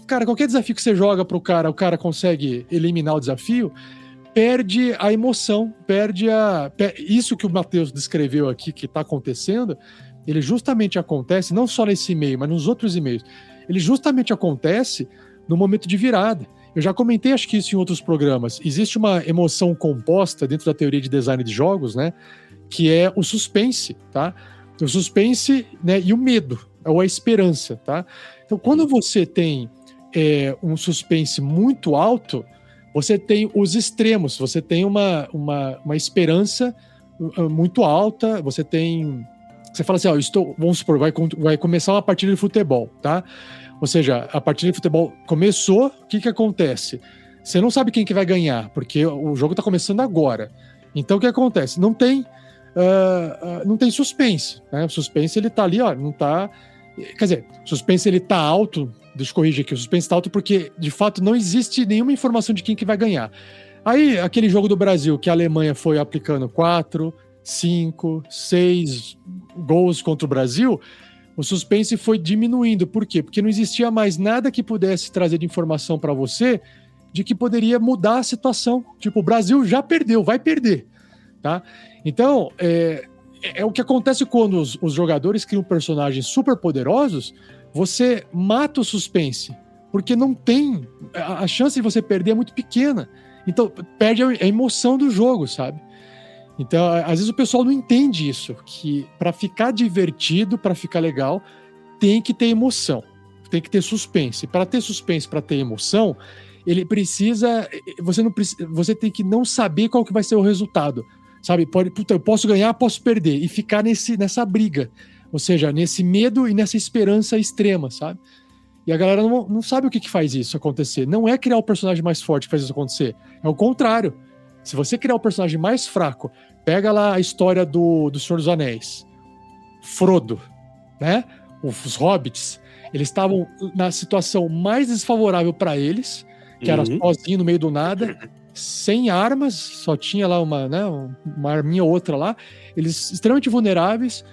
cara, qualquer desafio que você joga pro cara, o cara consegue eliminar o desafio, perde a emoção, isso que o Matheus descreveu aqui, que tá acontecendo, ele justamente acontece, não só nesse e-mail, mas nos outros e-mails, ele justamente acontece no momento de virada. Eu já comentei, acho que isso em outros programas. Existe uma emoção composta dentro da teoria de design de jogos, né? Que é o suspense, tá? O suspense, né, e o medo, ou a esperança, tá? Então, quando você tem um suspense muito alto, você tem os extremos, você tem uma esperança muito alta, você fala assim, vamos supor, vai começar uma partida de futebol, tá? Ou seja, a partida de futebol começou, o que acontece? Você não sabe quem que vai ganhar, porque o jogo tá começando agora. Então, o que acontece? Não tem suspense, né? O suspense, ele tá ali, ó, não tá... Quer dizer, o suspense, ele tá alto, deixa eu corrigir aqui, o suspense tá alto porque, de fato, não existe nenhuma informação de quem que vai ganhar. Aí, aquele jogo do Brasil, que a Alemanha foi aplicando 4, 5, 6 gols contra o Brasil, o suspense foi diminuindo. Por quê? Porque não existia mais nada que pudesse trazer de informação para você de que poderia mudar a situação. Tipo, o Brasil já perdeu, vai perder, tá? Então, é o que acontece quando os jogadores criam personagens super poderosos, você mata o suspense, porque não tem... A chance de você perder é muito pequena. Então, perde a emoção do jogo, sabe? Então, às vezes o pessoal não entende isso, que para ficar divertido, para ficar legal, tem que ter emoção, tem que ter suspense. Para ter suspense, para ter emoção, ele precisa... Você tem que não saber qual que vai ser o resultado, sabe? Eu posso ganhar, posso perder, e ficar nessa briga, ou seja, nesse medo e nessa esperança extrema, sabe? E a galera não sabe o que faz isso acontecer. Não é criar o personagem mais forte que faz isso acontecer, é o contrário. Se você criar o personagem mais fraco, pega lá a história do Senhor dos Anéis, Frodo, né? Os hobbits, eles estavam na situação mais desfavorável para eles, que era sozinho no meio do nada, sem armas, só tinha lá uma arminha ou outra lá, eles extremamente vulneráveis,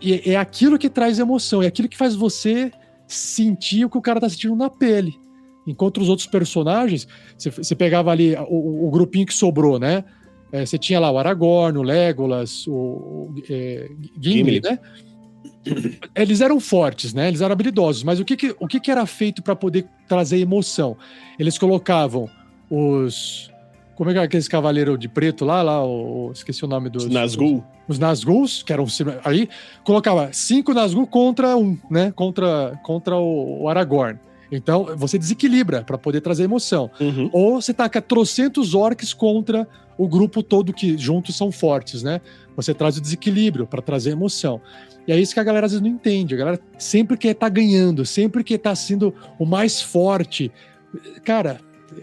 e é aquilo que traz emoção, é aquilo que faz você sentir o que o cara tá sentindo na pele. Enquanto os outros personagens, você pegava ali o grupinho que sobrou, né? Você tinha lá o Aragorn, o Legolas, o Gimli, né? Eles eram fortes, né? Eles eram habilidosos, mas o que era feito para poder trazer emoção? Eles colocavam os... Como é que é aqueles cavaleiros de preto lá, esqueci o nome dos... Nazgûl. Os Nazgûls, que eram... Aí colocava 5 Nazgûl contra 1, né? Contra o Aragorn. Então, você desequilibra para poder trazer emoção. Uhum. Ou você taca trocentos orcs contra o grupo todo que juntos são fortes, né? Você traz o desequilíbrio para trazer emoção. E é isso que a galera às vezes não entende. A galera sempre quer estar ganhando, sempre quer estar sendo o mais forte. Cara,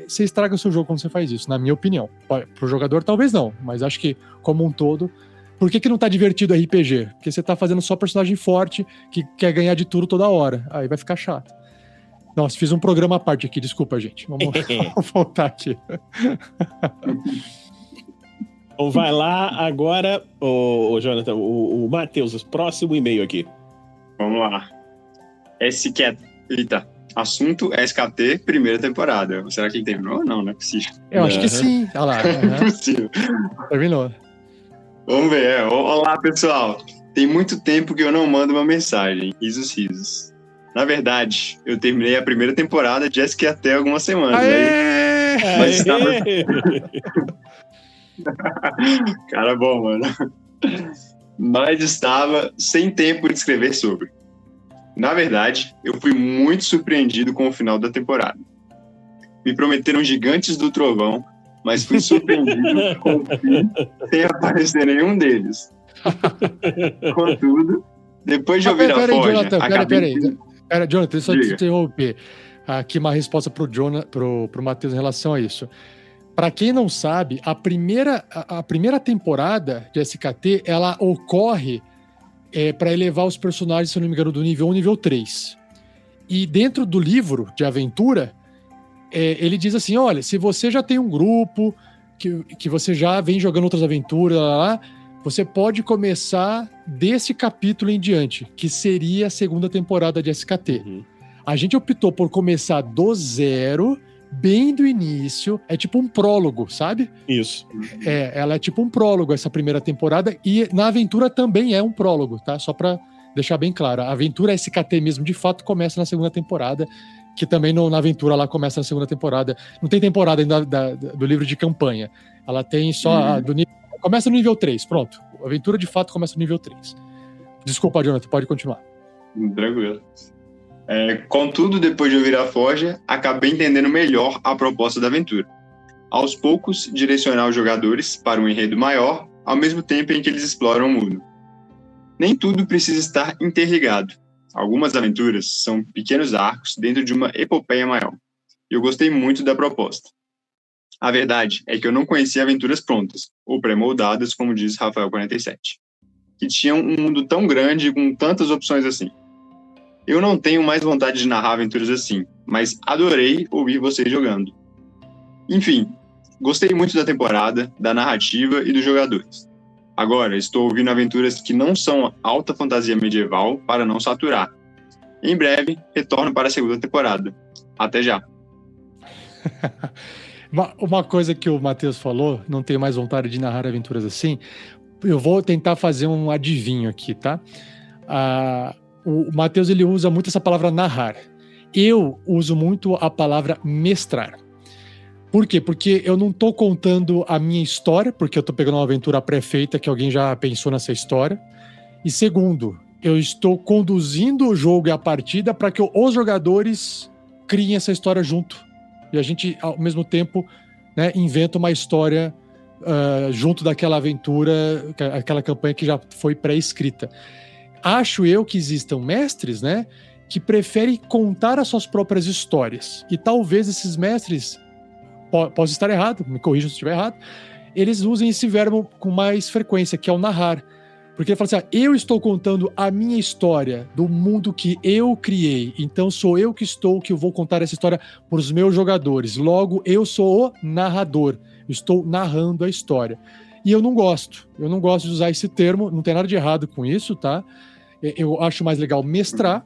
você estraga o seu jogo quando você faz isso, na minha opinião. Pro jogador, talvez não, mas acho que, como um todo... Por que não tá divertido RPG? Porque você tá fazendo só personagem forte que quer ganhar de tudo toda hora. Aí vai ficar chato. Nossa, fiz um programa à parte aqui, desculpa, gente. Vamos voltar aqui. Então vai lá agora, Jonathan, o Matheus, o próximo e-mail aqui. Vamos lá. Eita. Assunto SKT, primeira temporada. Será que ele terminou? Não é possível. Eu acho que sim. Olha lá. Não é possível. Terminou. Vamos ver. Olá, pessoal. Tem muito tempo que eu não mando uma mensagem. Risos. Na verdade, eu terminei a primeira temporada de SKT há algumas semanas. Mas estava... Cara bom, mano. Mas estava sem tempo de escrever sobre. Na verdade, eu fui muito surpreendido com o final da temporada. Me prometeram gigantes do trovão, mas fui surpreendido com o fim sem aparecer nenhum deles. Contudo, depois de ouvir a Forja... Pera, Jonathan, deixa eu te interromper. Aqui uma resposta pro Matheus em relação a isso. Para quem não sabe, a primeira temporada de SKT, ela ocorre para elevar os personagens, se eu não me engano, do nível 1 ao nível 3. E dentro do livro de aventura, ele diz assim, olha, se você já tem um grupo, que você já vem jogando outras aventuras, você pode começar desse capítulo em diante, que seria a segunda temporada de SKT. Uhum. A gente optou por começar do zero, bem do início, é tipo um prólogo, sabe? Isso. Ela é tipo um prólogo, essa primeira temporada, e na aventura também é um prólogo, tá? Só pra deixar bem claro, a aventura SKT mesmo, de fato, começa na segunda temporada, que também na aventura lá começa na segunda temporada. Não tem temporada ainda do livro de campanha. Ela tem só do nível... Começa no nível 3, pronto. A aventura de fato começa no nível 3. Desculpa, Jonathan, pode continuar. Tranquilo. Contudo, depois de ouvir a Forja, acabei entendendo melhor a proposta da aventura. Aos poucos, direcionar os jogadores para um enredo maior, ao mesmo tempo em que eles exploram o mundo. Nem tudo precisa estar interligado. Algumas aventuras são pequenos arcos dentro de uma epopeia maior. E eu gostei muito da proposta. A verdade é que eu não conhecia aventuras prontas, ou pré-moldadas, como diz Rafael47, que tinham um mundo tão grande com tantas opções assim. Eu não tenho mais vontade de narrar aventuras assim, mas adorei ouvir vocês jogando. Enfim, gostei muito da temporada, da narrativa e dos jogadores. Agora, estou ouvindo aventuras que não são alta fantasia medieval para não saturar. Em breve, retorno para a segunda temporada. Até já! Uma coisa que o Matheus falou, não tenho mais vontade de narrar aventuras assim, eu vou tentar fazer um adivinho aqui, tá? O Matheus, ele usa muito essa palavra narrar. Eu uso muito a palavra mestrar. Por quê? Porque eu não tô contando a minha história, porque eu tô pegando uma aventura pré-feita que alguém já pensou nessa história. E segundo, eu estou conduzindo o jogo e a partida para que os jogadores criem essa história junto. E a gente, ao mesmo tempo, né, inventa uma história junto daquela aventura, aquela campanha que já foi pré-escrita. Acho eu que existam mestres, né, que preferem contar as suas próprias histórias. E talvez esses mestres, posso estar errado, me corrijam se estiver errado, eles usem esse verbo com mais frequência, que é o narrar. Porque ele fala assim, eu estou contando a minha história do mundo que eu criei, então sou eu que vou contar essa história para os meus jogadores. Logo, eu sou o narrador, estou narrando a história. E eu não gosto de usar esse termo, não tem nada de errado com isso, tá? Eu acho mais legal mestrar,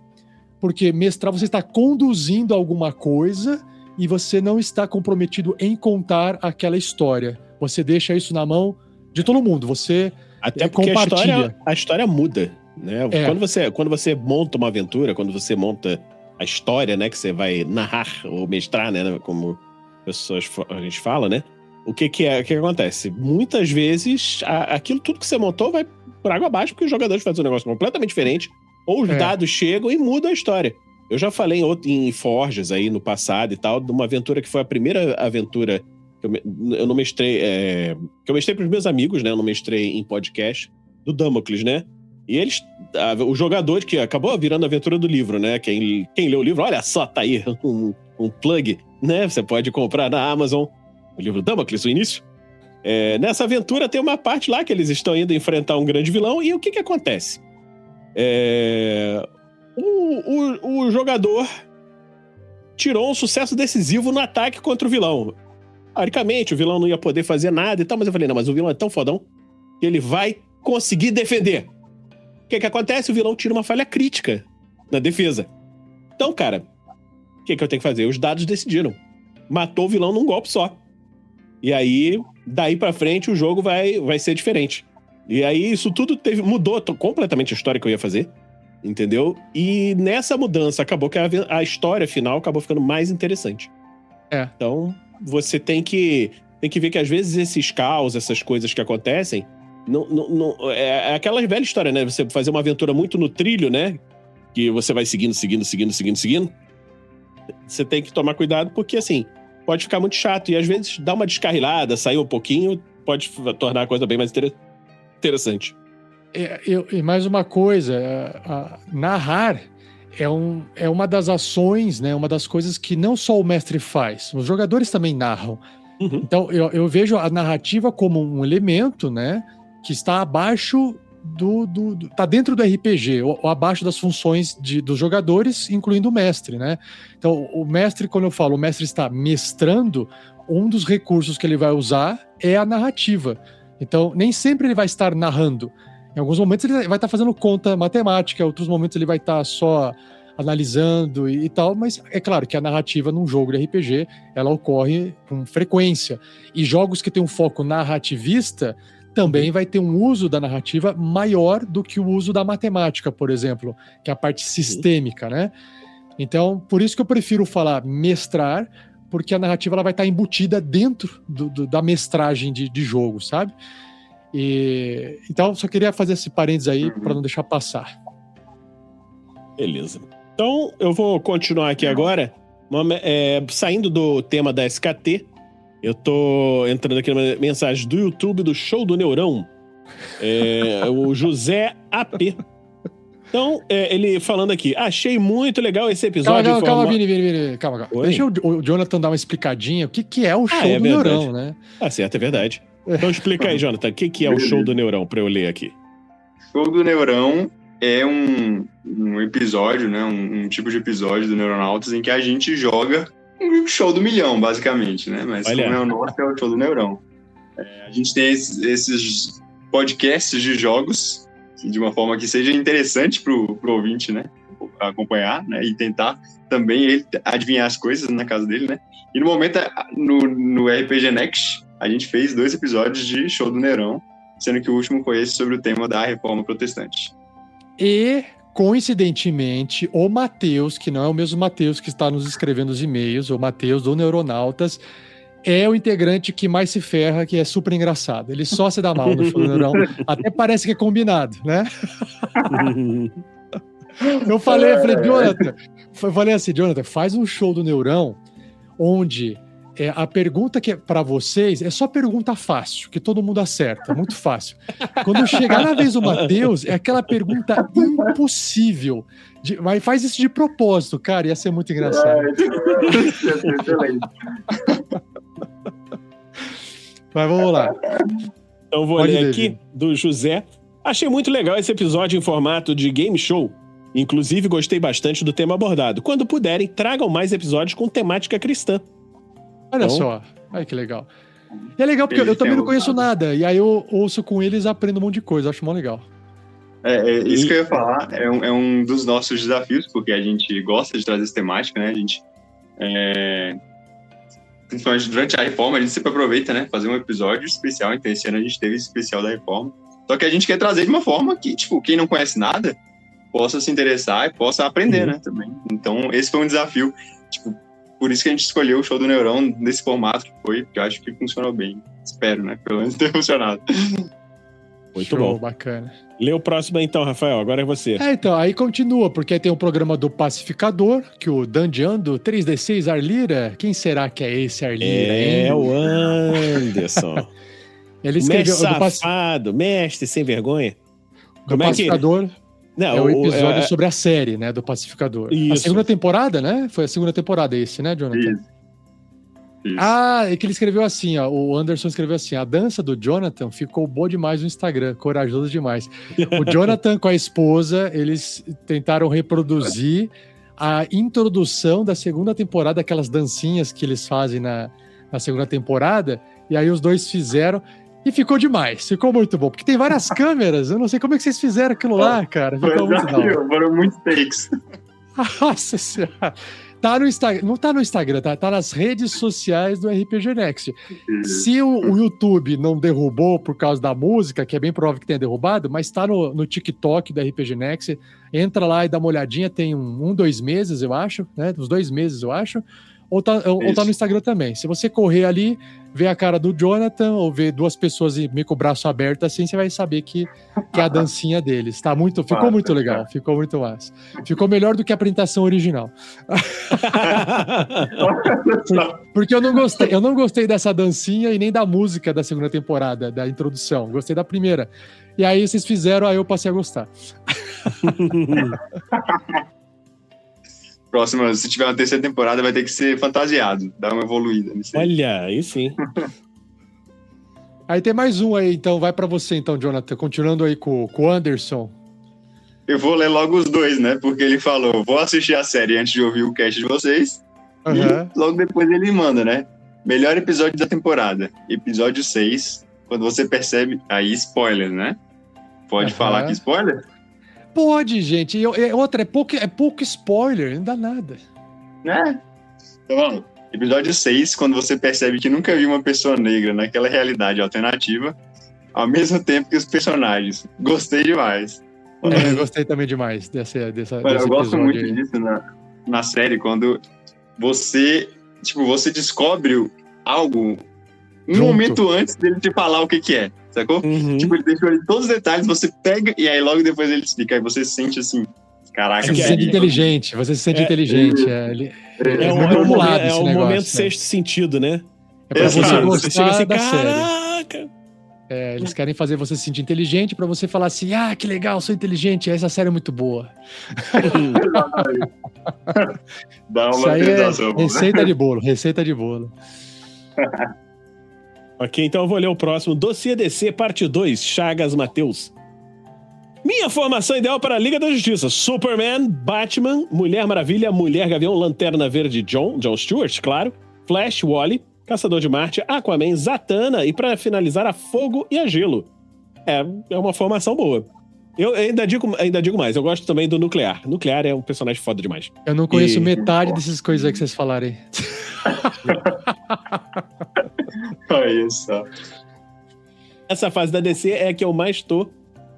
porque mestrar você está conduzindo alguma coisa e você não está comprometido em contar aquela história. Você deixa isso na mão de todo mundo, você Até porque compartilha. a história muda, né? Quando você monta uma aventura, quando você monta a história, né, que você vai narrar ou mestrar, né, como a gente fala, né? O que acontece? Muitas vezes, aquilo tudo que você montou vai por água abaixo, porque os jogadores fazem um negócio completamente diferente, ou os dados chegam e mudam a história. Eu já falei em Forges aí no passado e tal, de uma aventura que foi a primeira aventura que eu não mestrei, que eu mestrei pros meus amigos, né? Eu não mestrei em podcast, do Damocles, né? E o jogador que acabou virando a aventura do livro, né? Quem leu o livro, olha só, tá aí um plug, né? Você pode comprar na Amazon o livro Damocles, o início. Nessa aventura tem uma parte lá que eles estão indo enfrentar um grande vilão, e o que acontece? O jogador tirou um sucesso decisivo no ataque contra o vilão. Teoricamente, o vilão não ia poder fazer nada e tal, mas eu falei, não, mas o vilão é tão fodão que ele vai conseguir defender. O que acontece? O vilão tira uma falha crítica na defesa. Então, cara, o que eu tenho que fazer? Os dados decidiram. Matou o vilão num golpe só. E aí, daí pra frente, o jogo vai ser diferente. E aí, isso tudo mudou completamente a história que eu ia fazer. Entendeu? E nessa mudança, acabou que a história final acabou ficando mais interessante. Então, você tem que ver que às vezes esses caos, essas coisas que acontecem, é aquela velha história, né? Você fazer uma aventura muito no trilho, né? Que você vai seguindo. Você tem que tomar cuidado, porque assim, pode ficar muito chato. E às vezes dá uma descarrilada, sair um pouquinho, pode tornar a coisa bem mais interessante. E mais uma coisa, narrar é uma das ações, né? Uma das coisas que não só o mestre faz, os jogadores também narram. Uhum. Então, eu vejo a narrativa como um elemento, né? Que está abaixo tá dentro do RPG, ou abaixo das funções dos jogadores, incluindo o mestre, né? Então, o mestre, quando eu falo, o mestre está mestrando, um dos recursos que ele vai usar é a narrativa. Então, nem sempre ele vai estar narrando. Em alguns momentos ele vai estar fazendo conta matemática, em outros momentos ele vai estar só analisando e tal, mas é claro que a narrativa num jogo de RPG, ela ocorre com frequência. E jogos que têm um foco narrativista também vai ter um uso da narrativa maior do que o uso da matemática, por exemplo, que é a parte sistêmica, né? Então, por isso que eu prefiro falar mestrar, porque a narrativa ela vai estar embutida dentro da mestragem de jogo, sabe? Então, só queria fazer esse parênteses aí para não deixar passar. Beleza. Então, eu vou continuar aqui agora, saindo do tema da SKT. Eu tô entrando aqui na mensagem do YouTube do Show do Neurão. O José AP. Então, ele falando aqui, achei muito legal esse episódio. Calma, Vini, calma. Oi? Deixa o Jonathan dar uma explicadinha. O que é o Show do Neurão, né? Ah, certo, é verdade. Então explica aí, Jonathan, o que é o Show do Neurão, pra eu ler aqui. Show do Neurão é um episódio, né, um tipo de episódio do Neuronautas em que a gente joga um show do milhão, basicamente, né? Mas como é o nosso, é o Show do Neurão. A gente tem esses podcasts de jogos de uma forma que seja interessante pro ouvinte, né? Acompanhar, né? E tentar também ele adivinhar as coisas na casa dele, né? E no momento, no RPG Next, a gente fez 2 episódios de Show do Neurão, sendo que o último foi esse sobre o tema da Reforma Protestante. E, coincidentemente, o Matheus, que não é o mesmo Matheus que está nos escrevendo os e-mails, o Matheus do Neuronautas, é o integrante que mais se ferra, que é super engraçado. Ele só se dá mal no Show do Neurão. Até parece que é combinado, né? Eu falei, Jonathan, faz um Show do Neurão onde a pergunta que é para vocês é só pergunta fácil, que todo mundo acerta, muito fácil. Quando chegar na vez do Matheus, é aquela pergunta impossível. Mas faz isso de propósito, cara, ia ser muito engraçado. Mas vamos lá. Então vou ler aqui do José. Achei muito legal esse episódio em formato de game show. Inclusive, gostei bastante do tema abordado. Quando puderem, tragam mais episódios com temática cristã. Olha só, olha que legal. E é legal porque eu também não conheço nada. E aí eu ouço com eles e aprendo um monte de coisa. Acho mó legal. Isso que eu ia falar, é um dos nossos desafios, porque a gente gosta de trazer essa temática, né? A gente, principalmente durante a reforma, a gente sempre aproveita, né? Fazer um episódio especial. Então, esse ano a gente teve esse especial da reforma. Só que a gente quer trazer de uma forma que, tipo, quem não conhece nada possa se interessar e possa aprender, né? Também. Então, esse foi um desafio. Tipo, por isso que a gente escolheu o Show do Neurão nesse formato que foi, porque eu acho que funcionou bem. Espero, né? Pelo menos ter funcionado. Muito Show, bom. Bacana. Lê o próximo aí, então, Rafael. Agora é você. Então, aí continua, porque tem o programa do Pacificador, que o Dandeando, 3D6 Arlira. Quem será que é esse Arlira, hein? É o Anderson. Ele Mestre escreveu safado, mestre sem vergonha. do Como é que... Pacificador. Não, É o episódio sobre a série, né, do Pacificador. A Isso. segunda temporada, né? Foi a segunda temporada esse, né, Jonathan? Isso. Ah, é que ele escreveu assim, ó. O Anderson escreveu assim: a dança do Jonathan ficou boa demais no Instagram, corajoso demais. O Jonathan com a esposa, eles tentaram reproduzir a introdução da segunda temporada, aquelas dancinhas que eles fazem na segunda temporada, e aí os dois fizeram. E ficou demais, ficou muito bom. Porque tem várias câmeras, eu não sei como é que vocês fizeram aquilo lá, cara. Ficou muito da hora. Foram muitos takes. Nossa senhora. Tá no Instagram, não tá no Instagram, tá nas redes sociais do RPG Next. Se o YouTube não derrubou por causa da música, que é bem provável que tenha derrubado, mas tá no TikTok do RPG Next, entra lá e dá uma olhadinha, tem 2 meses, eu acho, né? Uns 2 meses, eu acho. Ou tá no Instagram também. Se você correr ali, ver a cara do Jonathan, ou ver 2 pessoas meio com o braço aberto assim, você vai saber que é a dancinha deles. Ficou muito legal, ficou muito massa. Ficou melhor do que a apresentação original. Porque eu não gostei dessa dancinha e nem da música da segunda temporada, da introdução. Gostei da primeira. E aí vocês fizeram, aí eu passei a gostar. Próxima, se tiver uma terceira temporada, vai ter que ser fantasiado, dar uma evoluída nisso aí. Olha, aí sim. Aí tem mais um aí, então vai pra você então, Jonathan, continuando aí com o Anderson. Eu vou ler logo os 2, né? Porque ele falou, vou assistir a série antes de ouvir o cast de vocês. Uhum. E logo depois ele manda, né? Melhor episódio da temporada. Episódio 6, quando você percebe... Aí, spoiler, né? Pode falar que spoiler? Pode, gente. E outra, é pouco spoiler, não dá nada. Né? Então vamos. Episódio 6, quando você percebe que nunca viu uma pessoa negra naquela realidade alternativa, ao mesmo tempo que os personagens. Gostei demais. Eu gostei também demais desse Eu gosto muito aí. disso na série, quando você descobre algo um momento antes dele te falar o que é, sacou? Uhum. Tipo, ele deixou ali todos os detalhes, você pega e aí logo depois ele explica, aí você se sente assim, caraca. Você se sente inteligente, você se sente inteligente. É o momento sexto sentido, né? É pra você Exato. gostar Chega assim, da série. caraca! Eles querem fazer você se sentir inteligente pra você falar assim, que legal, sou inteligente, essa série é muito boa. Dá Isso uma aí sensação. receita de bolo. Ok, então eu vou ler o próximo. Dossiê DC, parte 2, Chagas Mateus. Minha formação ideal para a Liga da Justiça. Superman, Batman, Mulher Maravilha, Mulher Gavião, Lanterna Verde, John Stewart, claro. Flash, Wally, Caçador de Marte, Aquaman, Zatanna e para finalizar a Fogo e a Gelo. É uma formação boa. Eu ainda digo mais, eu gosto também do Nuclear. Nuclear é um personagem foda demais. Eu não conheço metade dessas coisas aí que vocês falarem. Olha só. Essa fase da DC é a que eu mais tô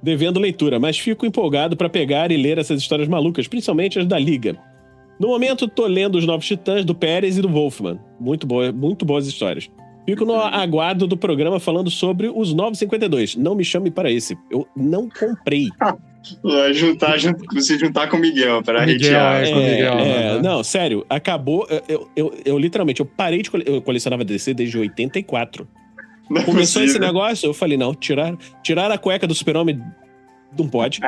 devendo leitura, mas fico empolgado pra pegar e ler essas histórias malucas, principalmente as da Liga. No momento, tô lendo Os Novos Titãs, do Pérez e do Wolfman. Muito boas histórias. Fico no aguardo do programa falando sobre os Novos 52. Não me chame para esse. Eu não comprei. Se juntar com o Miguel para hatear. Não, sério, acabou. Eu literalmente, eu parei de eu colecionava DC desde 84. Começou esse negócio, eu falei, não, tirar a cueca do Super-Homem não pode.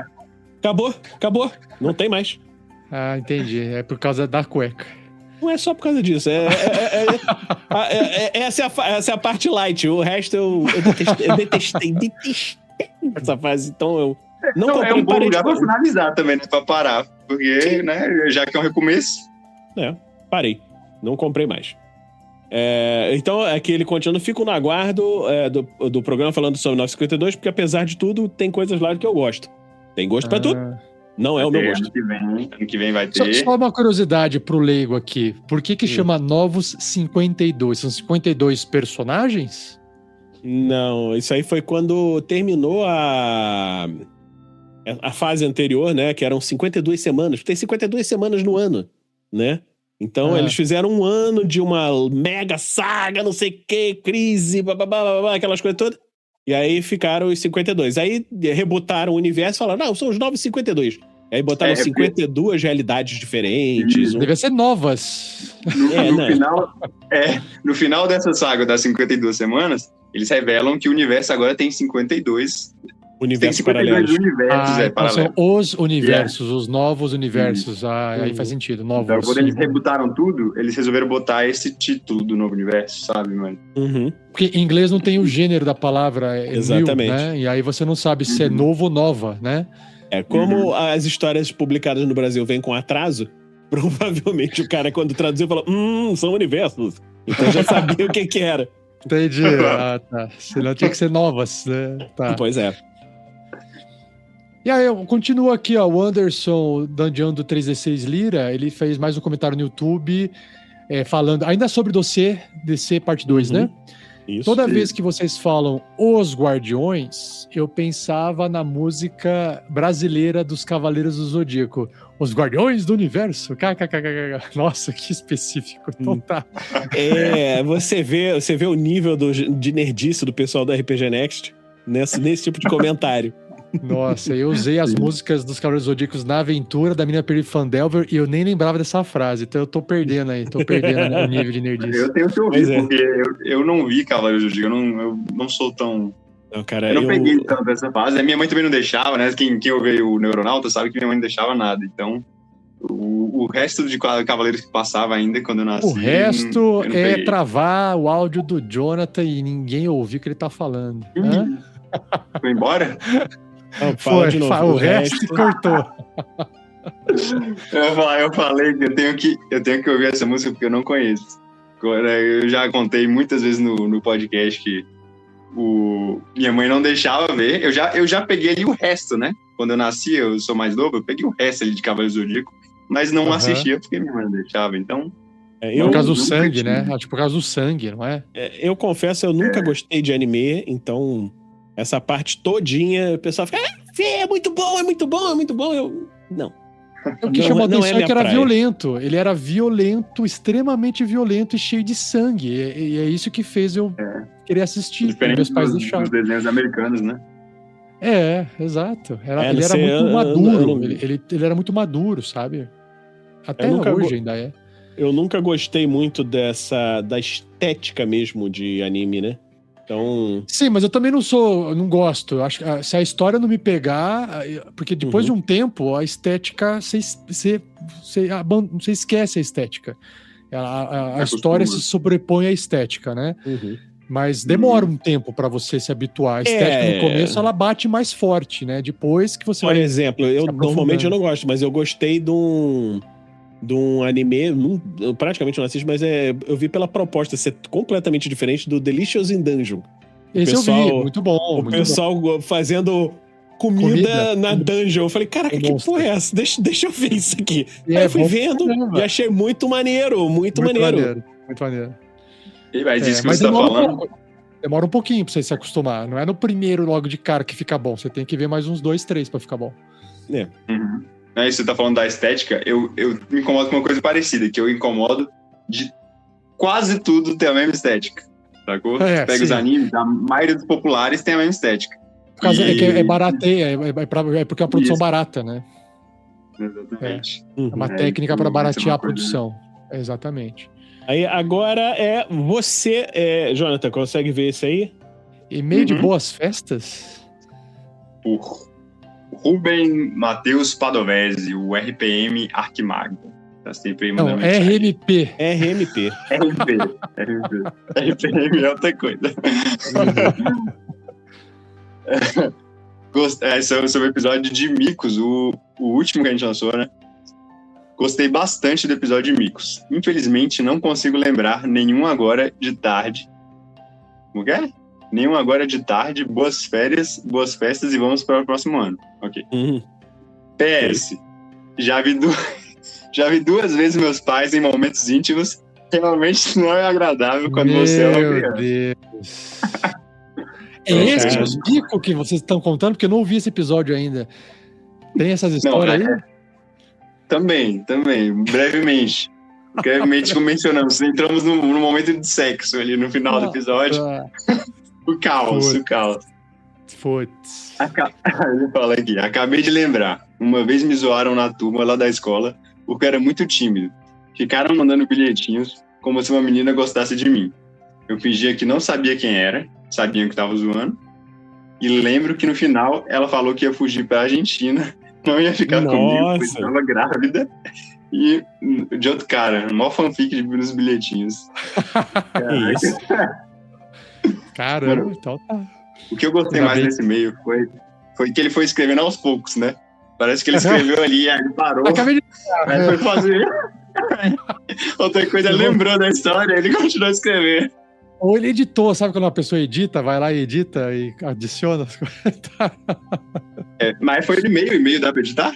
Acabou. Não tem mais. Ah, entendi. É por causa da cueca. Não é só por causa disso. Essa é a parte light. O resto eu detestei essa fase. Então eu não comprei. É um bom lugar pra finalizar também, né? Pra parar. Porque, né? Já que é um recomeço. Parei. Não comprei mais. Então, aqui ele continua. Fico no aguardo do programa falando sobre 952, porque apesar de tudo, tem coisas lá que eu gosto. Tem gosto pra tudo. Não é o meu gosto. Ano que vem vai ter. Só uma curiosidade pro leigo aqui. Por que chama Novos 52? São 52 personagens? Não, isso aí foi quando terminou a fase anterior, né? Que eram 52 semanas. Tem 52 semanas no ano, né? Então eles fizeram um ano de uma mega saga, não sei o que, crise, blá, aquelas coisas todas. E aí ficaram os 52. Aí rebutaram o universo e falaram, não, são os novos 52. E aí botaram 52 realidades diferentes. Devia ser novas. No final dessa saga das 52 semanas, eles revelam que o universo agora tem 52 universos paralelos. Universos, então são os universos, os novos universos. Aí faz sentido. Novos. Então, quando eles rebutaram tudo, eles resolveram botar esse título do novo universo, sabe, mano? Porque em inglês não tem o gênero da palavra. Exatamente. New, né? E aí você não sabe se é novo ou nova, né? Como as histórias publicadas no Brasil vêm com atraso, provavelmente o cara, quando traduziu, falou: são universos. Então já sabia o que era. Entendi. Tá. Senão tinha que ser novas, né? Tá. Pois é. E aí, continua aqui, ó, o Anderson Dungeon do 3D6 Lira, ele fez mais um comentário no YouTube, falando, ainda sobre DC parte 2, né? Isso. Toda vez que vocês falam Os Guardiões, eu pensava na música brasileira dos Cavaleiros do Zodíaco. Os Guardiões do Universo. Nossa, que específico. Então tá. Você vê o nível de nerdice do pessoal do RPG Next nesse tipo de comentário. Nossa, eu usei as músicas dos Cavaleiros Zodíacos na aventura da menina Peri Fandelver e eu nem lembrava dessa frase, então eu tô perdendo o nível de nerdice. Eu tenho que ouvir, porque eu não vi Cavaleiros Zodíacos, eu não sou tão... Não, cara, eu não peguei tanto essa fase, a minha mãe também não deixava, né? Quem ouviu o Neuronauta sabe que minha mãe não deixava nada, então... O resto de Cavaleiros que passava ainda quando eu nasci... O resto é travar o áudio do Jonathan e ninguém ouvir o que ele tá falando. Foi embora? Não, fala de novo. O resto cortou. Eu falei que eu tenho que ouvir essa música porque eu não conheço. Eu já contei muitas vezes no podcast que minha mãe não deixava ver. Eu já peguei ali o resto, né? Quando eu nasci, eu sou mais novo, eu peguei o resto ali de Cavaleiro Zodíaco, mas não assistia porque minha mãe não deixava, então... Por causa do sangue, né? Acho que por causa do sangue, não é? Eu confesso, eu nunca gostei de anime, então... Essa parte todinha, o pessoal fica, é muito bom, é muito bom, é muito bom. Não. O que chamou a atenção é que era violento. Ele era violento, extremamente violento e cheio de sangue. E é isso que fez eu querer assistir. Diferente meus pais dos desenhos americanos, né? Exato. Ele era muito maduro. Ele era muito maduro, sabe? Até hoje ainda é. Eu nunca gostei muito da estética mesmo de anime, né? Então... Sim, mas eu também não gosto. Eu acho que se a história não me pegar, porque depois de um tempo, a estética, você esquece a estética. A história se sobrepõe à estética, né? Mas demora um tempo para você se habituar. A estética no começo, ela bate mais forte, né? Depois que você Por exemplo, normalmente eu não gosto, mas eu gostei de um anime, eu praticamente não assisto, mas eu vi pela proposta ser completamente diferente do Delicious in Dungeon. Esse eu vi, muito bom. O pessoal fazendo comida na dungeon. Eu falei, caraca, que porra é essa? Deixa eu ver isso aqui. Aí eu fui vendo e achei muito maneiro, muito maneiro. Muito maneiro. Mas isso que você tá falando... Demora um pouquinho pra você se acostumar. Não é no primeiro logo de cara que fica bom. Você tem que ver mais uns 2, 3 pra ficar bom. Você tá falando da estética, eu me incomodo com uma coisa parecida, que eu incomodo de quase tudo ter a mesma estética, sacou? Pega os animes, a maioria dos populares tem a mesma estética. Por causa é barateia, é porque é uma produção barata, né? Exatamente. É uma técnica para baratear a produção. Exatamente. Aí agora você, Jonathan, consegue ver isso aí? E meio de boas festas? Por Rubem Matheus Padovese, o RPM Arquimago. Tá sempre aí mandando RMP. RPM é outra coisa. Sobre o episódio de Micos, o último que a gente lançou, né? Gostei bastante do episódio de Micos. Infelizmente, não consigo lembrar nenhum agora de tarde. Como que é? Nenhum agora de tarde, boas férias, boas festas e vamos para o próximo ano. Ok. PS, já vi 2 vezes meus pais em momentos íntimos. Realmente não é agradável quando você é uma criança. Meu Deus. É esse o bico que vocês estão contando? Porque eu não ouvi esse episódio ainda. Tem essas histórias aí? Também. Brevemente mencionamos. Entramos no momento de sexo ali no final do episódio. O caos. Putz. Eu falo aqui. Acabei de lembrar. Uma vez me zoaram na turma lá da escola porque eu era muito tímido. Ficaram mandando bilhetinhos como se uma menina gostasse de mim. Eu fingia que não sabia quem era, sabiam que estava zoando. E lembro que no final ela falou que ia fugir para a Argentina, não ia ficar comigo, porque estava grávida. E de outro cara, mó fanfic nos bilhetinhos. Isso. Caramba, então tá. O que eu gostei mais desse e-mail foi que ele foi escrevendo aos poucos, né? Parece que ele escreveu ali, aí ele parou. Acabei de... Aí foi fazer. Outra coisa, lembrou da história, ele continuou a escrever. Ou ele editou, sabe quando uma pessoa edita, vai lá e edita e adiciona as coisas. Mas foi de e-mail dá pra editar?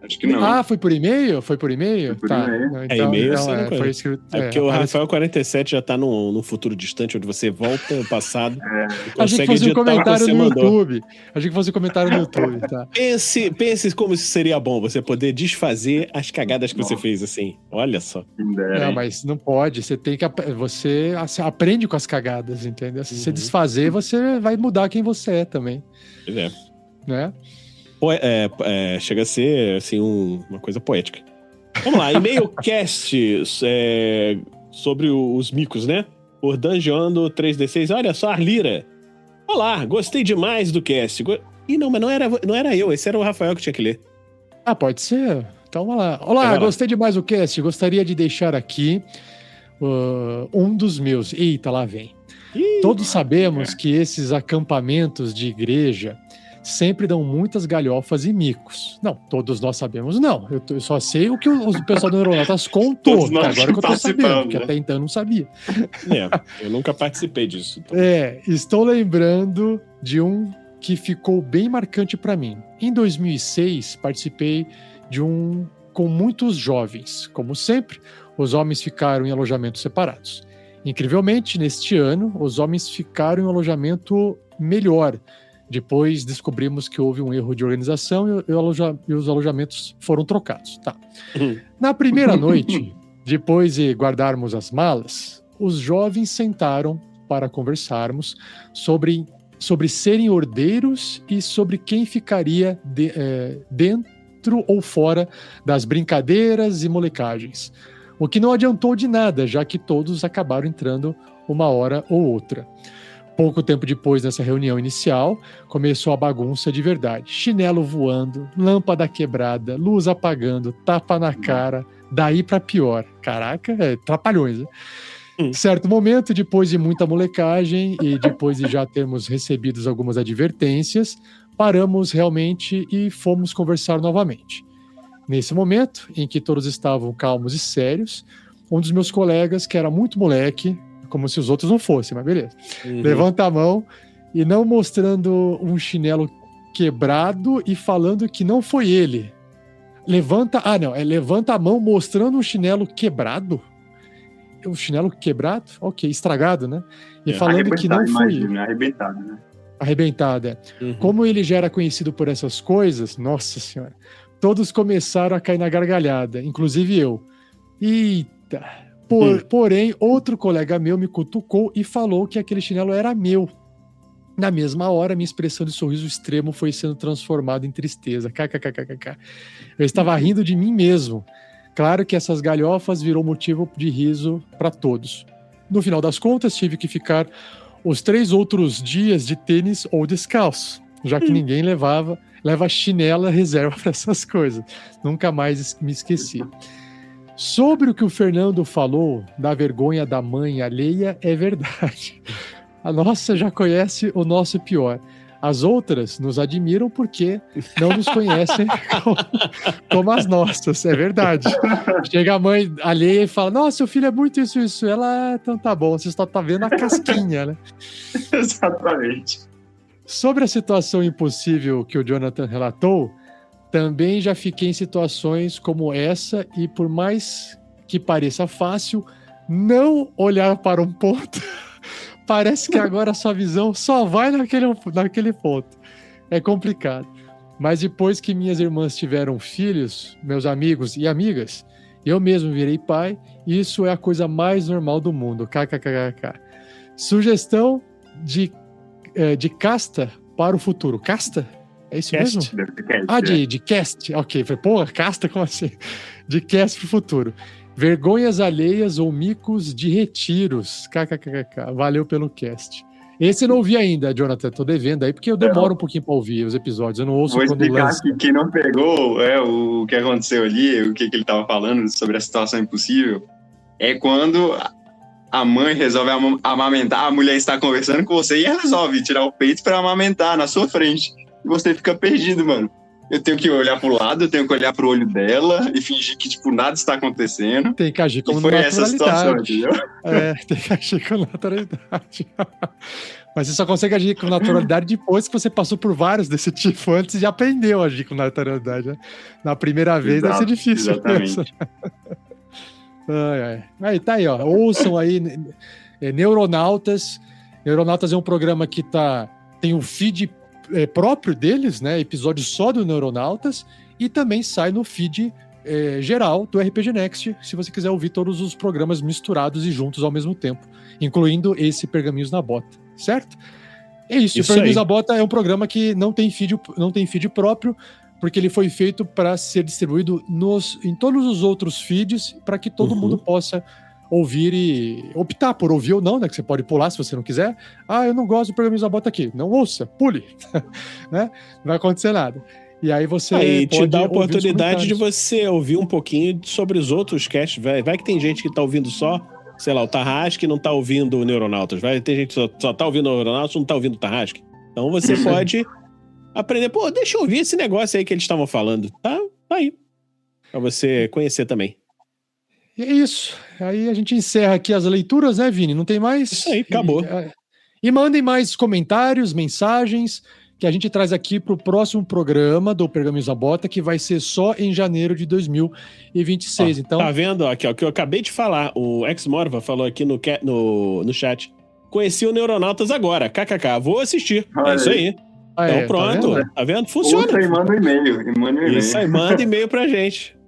Acho que não. Ah, foi por e-mail? Foi por e-mail? Tá. E-mail foi escrito. Porque o Rafael 47 já tá num futuro distante, onde você volta ao passado e consegue Achei que fosse um comentário no YouTube. Achei que fosse um comentário no YouTube, tá? Pense como isso seria bom, você poder desfazer as cagadas que você fez, assim. Olha só. Não, mas não pode. Você tem que... Você aprende com as cagadas, entendeu? Se você desfazer, você vai mudar quem você é também. Pois é. Né? Chega a ser assim, uma coisa poética. Vamos lá, e-mail cast sobre os micos, né? Por Dangeando 3D6. Olha só, Arlira. Olá, gostei demais do cast. Não, mas não era eu, esse era o Rafael que tinha que ler. Ah, pode ser. Então vamos lá. Olá, gostei demais do cast. Gostaria de deixar aqui um dos meus. Eita, lá vem. Todos sabemos que esses acampamentos de igreja sempre dão muitas galhofas e micos. Não, todos nós sabemos, não. Eu só sei o que o pessoal do Neuronautas contou, agora que eu tô sabendo, porque até então eu não sabia. Eu nunca participei disso. Então. Estou lembrando de um que ficou bem marcante para mim. Em 2006, participei de um com muitos jovens. Como sempre, os homens ficaram em alojamentos separados. Incrivelmente, neste ano, os homens ficaram em alojamento melhor. Depois descobrimos que houve um erro de organização e os alojamentos foram trocados. Tá. Na primeira noite, depois de guardarmos as malas, os jovens sentaram para conversarmos sobre serem ordeiros e sobre quem ficaria dentro ou fora das brincadeiras e molecagens. O que não adiantou de nada, já que todos acabaram entrando uma hora ou outra. Pouco tempo depois dessa reunião inicial, começou a bagunça de verdade. Chinelo voando, lâmpada quebrada, luz apagando, tapa na cara, daí pra pior. Caraca, trapalhões, né? Certo momento, depois de muita molecagem e depois de já termos recebido algumas advertências, paramos realmente e fomos conversar novamente. Nesse momento, em que todos estavam calmos e sérios, um dos meus colegas, que era muito moleque, como se os outros não fossem, mas beleza. Levanta a mão e não mostrando um chinelo quebrado e falando que não foi ele. Levanta a mão mostrando um chinelo quebrado. O chinelo quebrado? Ok, estragado, né? E falando que não foi ele. Arrebentado, né? Arrebentado, Como ele já era conhecido por essas coisas, nossa senhora, todos começaram a cair na gargalhada, inclusive eu. Eita... Porém, outro colega meu me cutucou e falou que aquele chinelo era meu. Na mesma hora, minha expressão de sorriso extremo foi sendo transformada em tristeza. KKKKK. Eu estava rindo de mim mesmo. Claro que essas galhofas virou motivo de riso para todos. No final das contas, tive que ficar os 3 outros dias de tênis ou descalço, já que ninguém leva chinela reserva para essas coisas. Nunca mais me esqueci. Sobre o que o Fernando falou da vergonha da mãe alheia, é verdade. A nossa já conhece o nosso pior. As outras nos admiram porque não nos conhecem como as nossas, é verdade. Chega a mãe alheia e fala, nossa, seu filho é muito isso. Ela, então tá bom, você só tá vendo a casquinha, né? Exatamente. Sobre a situação impossível que o Jonathan relatou, também já fiquei em situações como essa e por mais que pareça fácil, não olhar para um ponto... Parece que agora a sua visão só vai naquele ponto. É complicado. Mas depois que minhas irmãs tiveram filhos, meus amigos e amigas, eu mesmo virei pai, e isso é a coisa mais normal do mundo. KKKK. Sugestão de casta para o futuro. Casta? É isso Cast. mesmo? De cast. Ok. Falei, porra, casta? Como assim? De cast para o futuro. Vergonhas alheias ou micos de retiros. KKKK. Valeu pelo cast. Esse eu não ouvi ainda, Jonathan. Tô devendo aí, porque eu demoro um pouquinho para ouvir os episódios. Eu não ouço quando lança. Vou explicar que quem não pegou o que aconteceu ali, o que ele tava falando sobre a situação impossível, é quando a mãe resolve amamentar, a mulher está conversando com você e ela resolve tirar o peito para amamentar na sua frente. E você fica perdido, mano. Eu tenho que olhar pro lado, eu tenho que olhar pro olho dela e fingir que, tipo, nada está acontecendo. Tem que agir como naturalidade. Foi essa situação, entendeu? Tem que agir com naturalidade. Mas você só consegue agir com naturalidade depois que você passou por vários desse tipo, antes de aprendeu a agir com naturalidade, né? Na primeira vez deve ser difícil. Exatamente. Aí, tá aí, ó. Ouçam aí Neuronautas. Neuronautas é um programa que tem um feed próprio deles, né? Episódio só do Neuronautas, e também sai no feed geral do RPG Next, se você quiser ouvir todos os programas misturados e juntos ao mesmo tempo, incluindo esse Pergaminhos na Bota, certo? É isso. O Pergaminhos na Bota é um programa que não tem feed próprio, porque ele foi feito para ser distribuído em todos os outros feeds, para que todo mundo possa ouvir e optar por ouvir ou não, né? Que você pode pular se você não quiser. Eu não gosto do Pergaminhos na Bota aqui. Não ouça, pule. Né? Não vai acontecer nada. E aí você pode te dá a oportunidade de você ouvir um pouquinho sobre os outros casts. Vai que tem gente que tá ouvindo só, sei lá, o Tarrasque não tá ouvindo o Neuronautas. Vai ter gente que só tá ouvindo o Neuronautas, não tá ouvindo o Tarrasque. Então você pode aprender. Pô, deixa eu ouvir esse negócio aí que eles estavam falando. Tá aí. Pra você conhecer também. E é isso. Aí a gente encerra aqui as leituras, né, Vini? Não tem mais? Isso aí, acabou. E mandem mais comentários, mensagens, que a gente traz aqui para o próximo programa do Pergaminhos na Bota, que vai ser só em janeiro de 2026. Então, tá vendo? Aqui, ó, que eu acabei de falar. O Ex-Morva falou aqui no chat. Conheci o Neuronautas agora. KKK. Vou assistir. É isso aí. Então pronto. Tá vendo? Funciona. Outra e manda um e-mail. Isso aí, manda e-mail pra gente.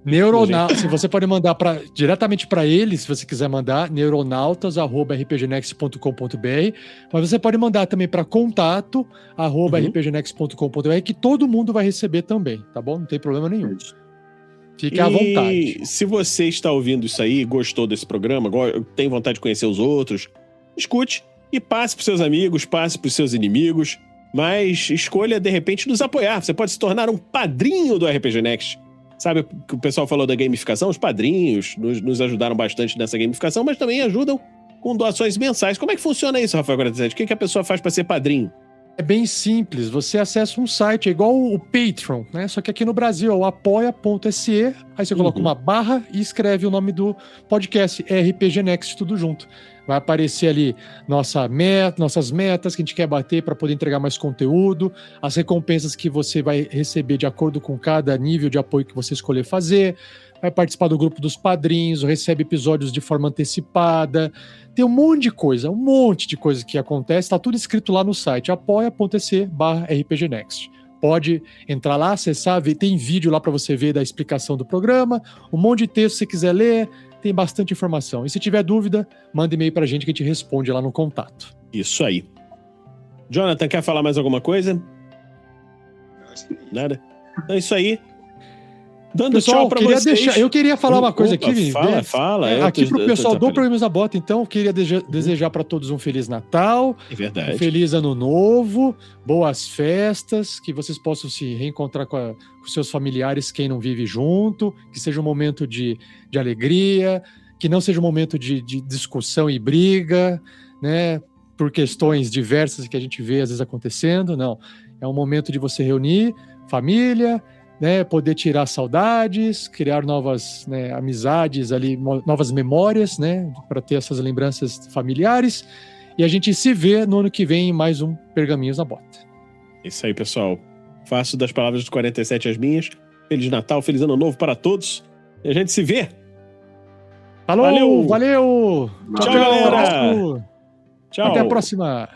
Se você pode mandar diretamente para ele, se você quiser mandar, neuronautas@rpgnext.com.br, mas você pode mandar também para contato@rpgnext.com.br, que todo mundo vai receber também, tá bom? Não tem problema nenhum. Fique à vontade. Se você está ouvindo isso aí, gostou desse programa, tem vontade de conhecer os outros, escute e passe para seus amigos, passe para os seus inimigos, mas escolha, de repente, nos apoiar. Você pode se tornar um padrinho do RPG Next. Sabe que o pessoal falou da gamificação? Os padrinhos nos ajudaram bastante nessa gamificação, mas também ajudam com doações mensais. Como é que funciona isso, Rafael 47? O que a pessoa faz para ser padrinho? É bem simples. Você acessa um site, é igual o Patreon, né? Só que aqui no Brasil é o apoia.se, aí você coloca uma barra e escreve o nome do podcast, RPG Next, tudo junto. Vai aparecer ali nossas metas que a gente quer bater para poder entregar mais conteúdo, as recompensas que você vai receber de acordo com cada nível de apoio que você escolher fazer, vai participar do grupo dos padrinhos, recebe episódios de forma antecipada, tem um monte de coisa que acontece, tá tudo escrito lá no site, apoia.se/rpgnext. Pode entrar lá, acessar, tem vídeo lá para você ver da explicação do programa, um monte de texto se você quiser ler, tem bastante informação. E se tiver dúvida, manda e-mail pra gente que a gente responde lá no contato. Isso aí. Jonathan, quer falar mais alguma coisa? Nada? Então é isso aí. Dando pessoal, tchau pra vocês. Eu queria falar uma coisa aqui, Vini. Fala. Aqui pro pessoal do Pergaminhos na Bota, então, eu queria desejar para todos um Feliz Natal. É verdade. Um Feliz Ano Novo, boas festas, que vocês possam se reencontrar com seus familiares, quem não vive junto, que seja um momento de alegria, que não seja um momento de discussão e briga, né? por questões diversas que a gente vê às vezes acontecendo, não. É um momento de você reunir família, né, poder tirar saudades, criar novas, né, amizades ali, novas memórias, né, para ter essas lembranças familiares. E a gente se vê no ano que vem em mais um Pergaminhos na Bota. Isso aí, pessoal. Faço das palavras dos 47 as minhas. Feliz Natal, feliz Ano Novo para todos. E a gente se vê. Falou, valeu! Tchau, galera! Tchau. Até a próxima!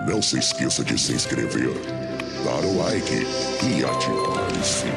Não se esqueça de se inscrever, dar o like e ativar o sininho.